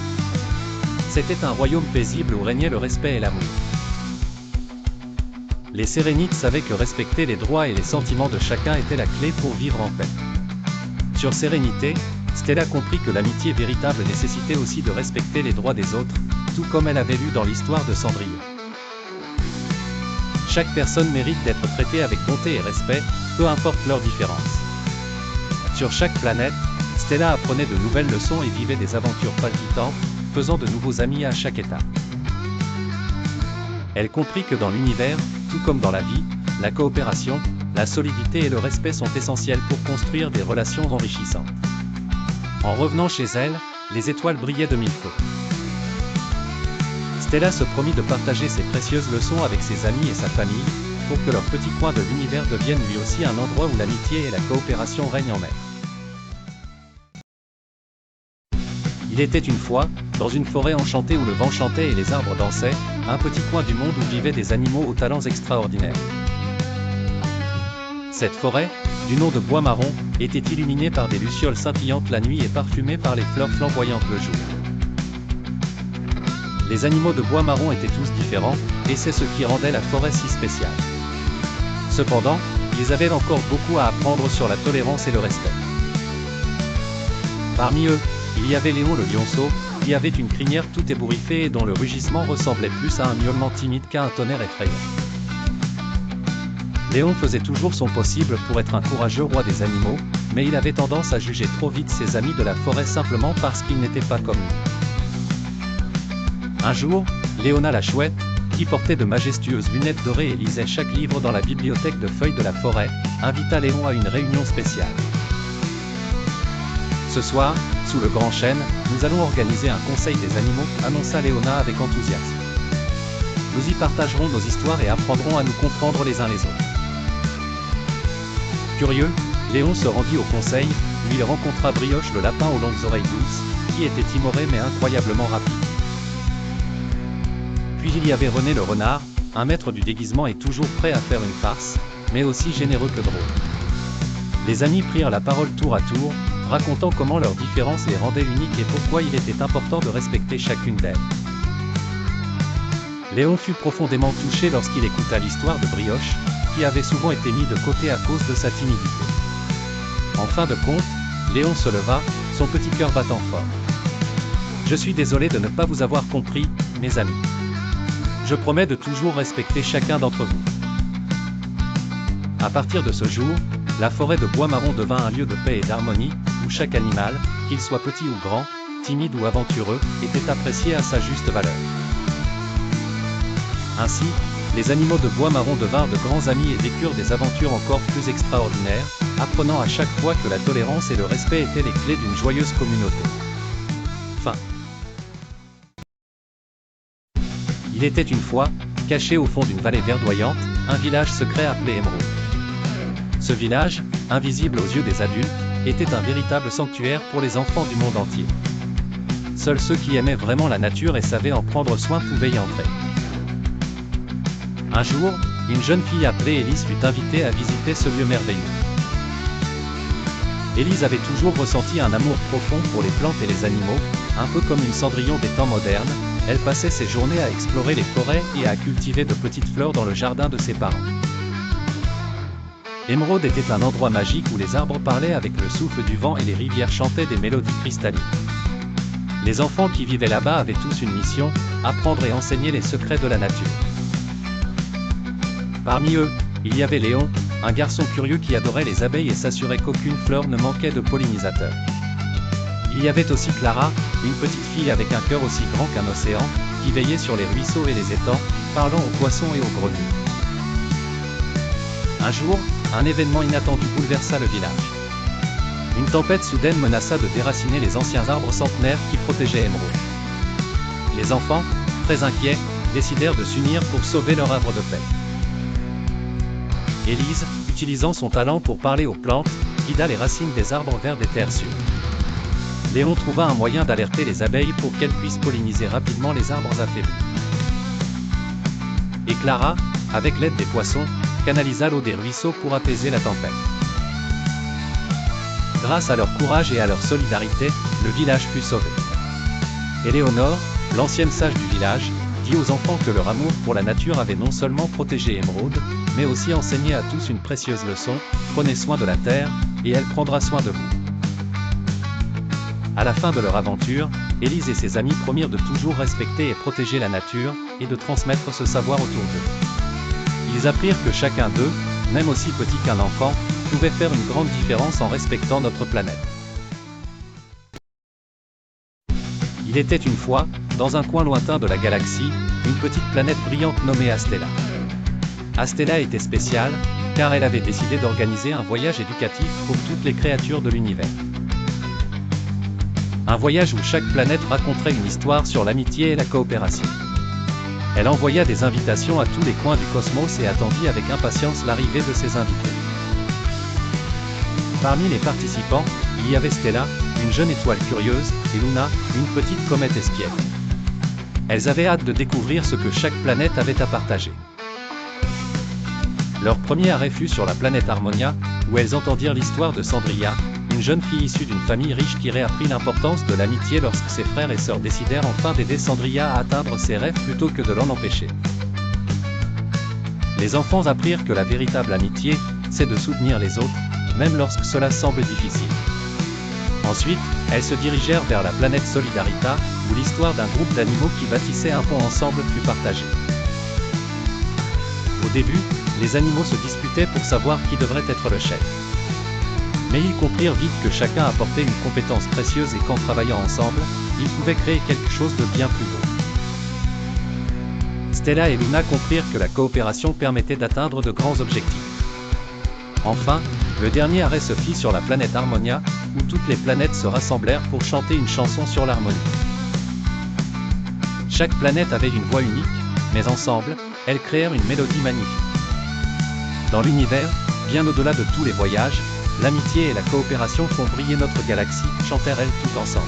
C'était un royaume paisible où régnait le respect et l'amour. Les Sérénites savaient que respecter les droits et les sentiments de chacun était la clé pour vivre en paix. Sur Sérénité, Stella comprit que l'amitié véritable nécessitait aussi de respecter les droits des autres, tout comme elle avait lu dans l'histoire de Cendrillon. Chaque personne mérite d'être traitée avec bonté et respect, peu importe leurs différences. Sur chaque planète, Stella apprenait de nouvelles leçons et vivait des aventures palpitantes, faisant de nouveaux amis à chaque étape. Elle comprit que dans l'univers, tout comme dans la vie, la coopération, la solidité et le respect sont essentiels pour construire des relations enrichissantes. En revenant chez elle, les étoiles brillaient de mille feux. Stella se promit de partager ses précieuses leçons avec ses amis et sa famille, pour que leur petit coin de l'univers devienne lui aussi un endroit où l'amitié et la coopération règnent en maître. Il était une fois, dans une forêt enchantée où le vent chantait et les arbres dansaient, un petit coin du monde où vivaient des animaux aux talents extraordinaires. Cette forêt, du nom de bois marron, était illuminée par des lucioles scintillantes la nuit et parfumée par les fleurs flamboyantes le jour. Les animaux de bois marron étaient tous différents, et c'est ce qui rendait la forêt si spéciale. Cependant, ils avaient encore beaucoup à apprendre sur la tolérance et le respect. Parmi eux, il y avait Léon le lionceau, qui avait une crinière tout ébouriffée et dont le rugissement ressemblait plus à un miaulement timide qu'à un tonnerre effrayant. Léon faisait toujours son possible pour être un courageux roi des animaux, mais il avait tendance à juger trop vite ses amis de la forêt simplement parce qu'ils n'étaient pas comme lui. Un jour, Léona la chouette, qui portait de majestueuses lunettes dorées et lisait chaque livre dans la bibliothèque de feuilles de la forêt, invita Léon à une réunion spéciale. Ce soir, sous le grand chêne, nous allons organiser un conseil des animaux, annonça Léona avec enthousiasme. Nous y partagerons nos histoires et apprendrons à nous comprendre les uns les autres. Curieux, Léon se rendit au conseil, où il rencontra Brioche le lapin aux longues oreilles douces, qui était timoré mais incroyablement rapide. Puis il y avait René le renard, un maître du déguisement et toujours prêt à faire une farce, mais aussi généreux que drôle. Les amis prirent la parole tour à tour, racontant comment leurs différences les rendaient uniques et pourquoi il était important de respecter chacune d'elles. Léon fut profondément touché lorsqu'il écouta l'histoire de Brioche, qui avait souvent été mis de côté à cause de sa timidité. En fin de compte, Léon se leva, son petit cœur battant fort. « Je suis désolé de ne pas vous avoir compris, mes amis. Je promets de toujours respecter chacun d'entre vous. » À partir de ce jour, la forêt de bois marron devint un lieu de paix et d'harmonie, où chaque animal, qu'il soit petit ou grand, timide ou aventureux, était apprécié à sa juste valeur. Ainsi, les animaux de bois marron devinrent de grands amis et vécurent des aventures encore plus extraordinaires, apprenant à chaque fois que la tolérance et le respect étaient les clés d'une joyeuse communauté. Fin. Il était une fois, caché au fond d'une vallée verdoyante, un village secret appelé Émeraude. Ce village, invisible aux yeux des adultes, était un véritable sanctuaire pour les enfants du monde entier. Seuls ceux qui aimaient vraiment la nature et savaient en prendre soin pouvaient y entrer. Un jour, une jeune fille appelée Élise fut invitée à visiter ce lieu merveilleux. Élise avait toujours ressenti un amour profond pour les plantes et les animaux, un peu comme une Cendrillon des temps modernes. Elle passait ses journées à explorer les forêts et à cultiver de petites fleurs dans le jardin de ses parents. Émeraude était un endroit magique où les arbres parlaient avec le souffle du vent et les rivières chantaient des mélodies cristallines. Les enfants qui vivaient là-bas avaient tous une mission, apprendre et enseigner les secrets de la nature. Parmi eux, il y avait Léon, un garçon curieux qui adorait les abeilles et s'assurait qu'aucune fleur ne manquait de pollinisateurs. Il y avait aussi Clara, une petite fille avec un cœur aussi grand qu'un océan, qui veillait sur les ruisseaux et les étangs, parlant aux poissons et aux grenouilles. Un jour, un événement inattendu bouleversa le village. Une tempête soudaine menaça de déraciner les anciens arbres centenaires qui protégeaient Émeraude. Les enfants, très inquiets, décidèrent de s'unir pour sauver leur arbre de paix. Élise, utilisant son talent pour parler aux plantes, guida les racines des arbres vers des terres sûres. Léon trouva un moyen d'alerter les abeilles pour qu'elles puissent polliniser rapidement les arbres affaiblis. Et Clara, avec l'aide des poissons, canalisa l'eau des ruisseaux pour apaiser la tempête. Grâce à leur courage et à leur solidarité, le village fut sauvé. Éléonore, l'ancienne sage du village, dit aux enfants que leur amour pour la nature avait non seulement protégé Émeraude, mais aussi enseigné à tous une précieuse leçon: prenez soin de la terre, et elle prendra soin de vous. À la fin de leur aventure, Élise et ses amis promirent de toujours respecter et protéger la nature, et de transmettre ce savoir autour d'eux. Ils apprirent que chacun d'eux, même aussi petit qu'un enfant, pouvait faire une grande différence en respectant notre planète. Il était une fois, dans un coin lointain de la galaxie, une petite planète brillante nommée Astella. Astella était spéciale, car elle avait décidé d'organiser un voyage éducatif pour toutes les créatures de l'univers. Un voyage où chaque planète raconterait une histoire sur l'amitié et la coopération. Elle envoya des invitations à tous les coins du cosmos et attendit avec impatience l'arrivée de ses invités. Parmi les participants, il y avait Stella, une jeune étoile curieuse, et Luna, une petite comète espiègle. Elles avaient hâte de découvrir ce que chaque planète avait à partager. Leur premier arrêt fut sur la planète Harmonia, où elles entendirent l'histoire de Sandria, une jeune fille issue d'une famille riche qui réapprit l'importance de l'amitié lorsque ses frères et sœurs décidèrent enfin d'aider Sandria à atteindre ses rêves plutôt que de l'en empêcher. Les enfants apprirent que la véritable amitié, c'est de soutenir les autres, même lorsque cela semble difficile. Ensuite, elles se dirigèrent vers la planète Solidarita, où l'histoire d'un groupe d'animaux qui bâtissaient un pont ensemble fut partagée. Au début, les animaux se disputaient pour savoir qui devrait être le chef. Mais ils comprirent vite que chacun apportait une compétence précieuse et qu'en travaillant ensemble, ils pouvaient créer quelque chose de bien plus beau. Stella et Luna comprirent que la coopération permettait d'atteindre de grands objectifs. Enfin, le dernier arrêt se fit sur la planète Harmonia, où toutes les planètes se rassemblèrent pour chanter une chanson sur l'harmonie. Chaque planète avait une voix unique, mais ensemble, elles créèrent une mélodie magnifique. Dans l'univers, bien au-delà de tous les voyages, l'amitié et la coopération font briller notre galaxie, chantèrent-elles tout ensemble.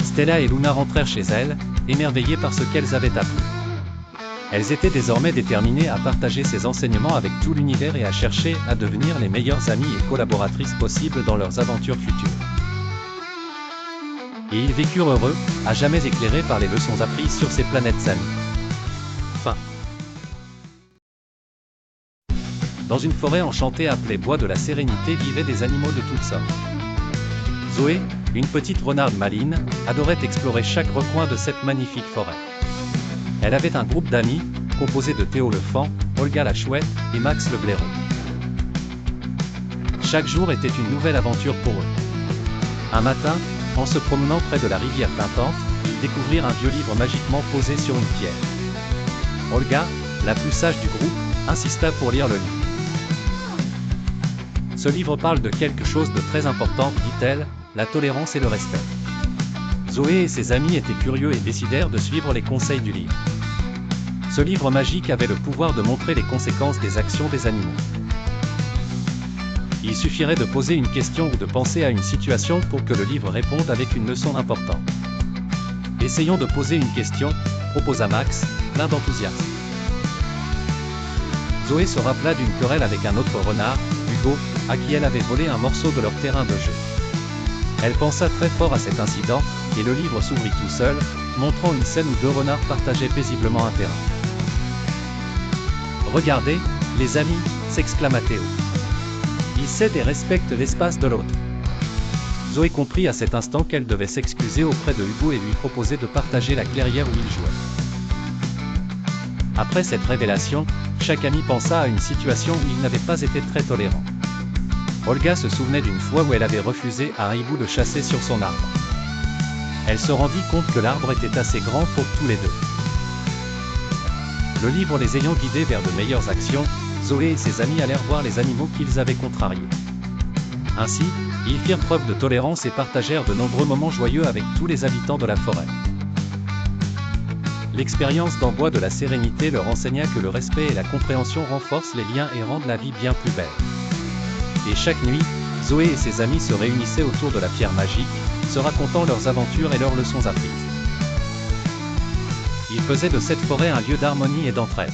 Stella et Luna rentrèrent chez elles, émerveillées par ce qu'elles avaient appris. Elles étaient désormais déterminées à partager ces enseignements avec tout l'univers et à chercher à devenir les meilleures amies et collaboratrices possibles dans leurs aventures futures. Et ils vécurent heureux, à jamais éclairés par les leçons apprises sur ces planètes amies. Fin. Dans une forêt enchantée appelée Bois de la Sérénité vivaient des animaux de toutes sortes. Zoé, une petite renarde maline, adorait explorer chaque recoin de cette magnifique forêt. Elle avait un groupe d'amis, composé de Théo le faon, Olga la chouette et Max le blaireau. Chaque jour était une nouvelle aventure pour eux. Un matin, en se promenant près de la rivière Pintante, ils découvrirent un vieux livre magiquement posé sur une pierre. Olga, la plus sage du groupe, insista pour lire le livre. Ce livre parle de quelque chose de très important, dit-elle, la tolérance et le respect. Zoé et ses amis étaient curieux et décidèrent de suivre les conseils du livre. Ce livre magique avait le pouvoir de montrer les conséquences des actions des animaux. Il suffirait de poser une question ou de penser à une situation pour que le livre réponde avec une leçon importante. Essayons de poser une question, proposa Max, plein d'enthousiasme. Zoé se rappela d'une querelle avec un autre renard, Hugo, à qui elle avait volé un morceau de leur terrain de jeu. Elle pensa très fort à cet incident, et le livre s'ouvrit tout seul, montrant une scène où deux renards partageaient paisiblement un terrain. « Regardez, les amis !» s'exclama Théo. « Ils cèdent et respectent l'espace de l'autre. » Zoé comprit à cet instant qu'elle devait s'excuser auprès de Hugo et lui proposer de partager la clairière où ils jouaient. Après cette révélation, chaque ami pensa à une situation où il n'avait pas été très tolérant. Olga se souvenait d'une fois où elle avait refusé à un hibou de chasser sur son arbre. Elle se rendit compte que l'arbre était assez grand pour tous les deux. Le livre les ayant guidés vers de meilleures actions, Zoé et ses amis allèrent voir les animaux qu'ils avaient contrariés. Ainsi, ils firent preuve de tolérance et partagèrent de nombreux moments joyeux avec tous les habitants de la forêt. L'expérience d'Amboise de la Sérénité leur enseigna que le respect et la compréhension renforcent les liens et rendent la vie bien plus belle. Et chaque nuit, Zoé et ses amis se réunissaient autour de la pierre magique, se racontant leurs aventures et leurs leçons apprises. Ils faisaient de cette forêt un lieu d'harmonie et d'entraide.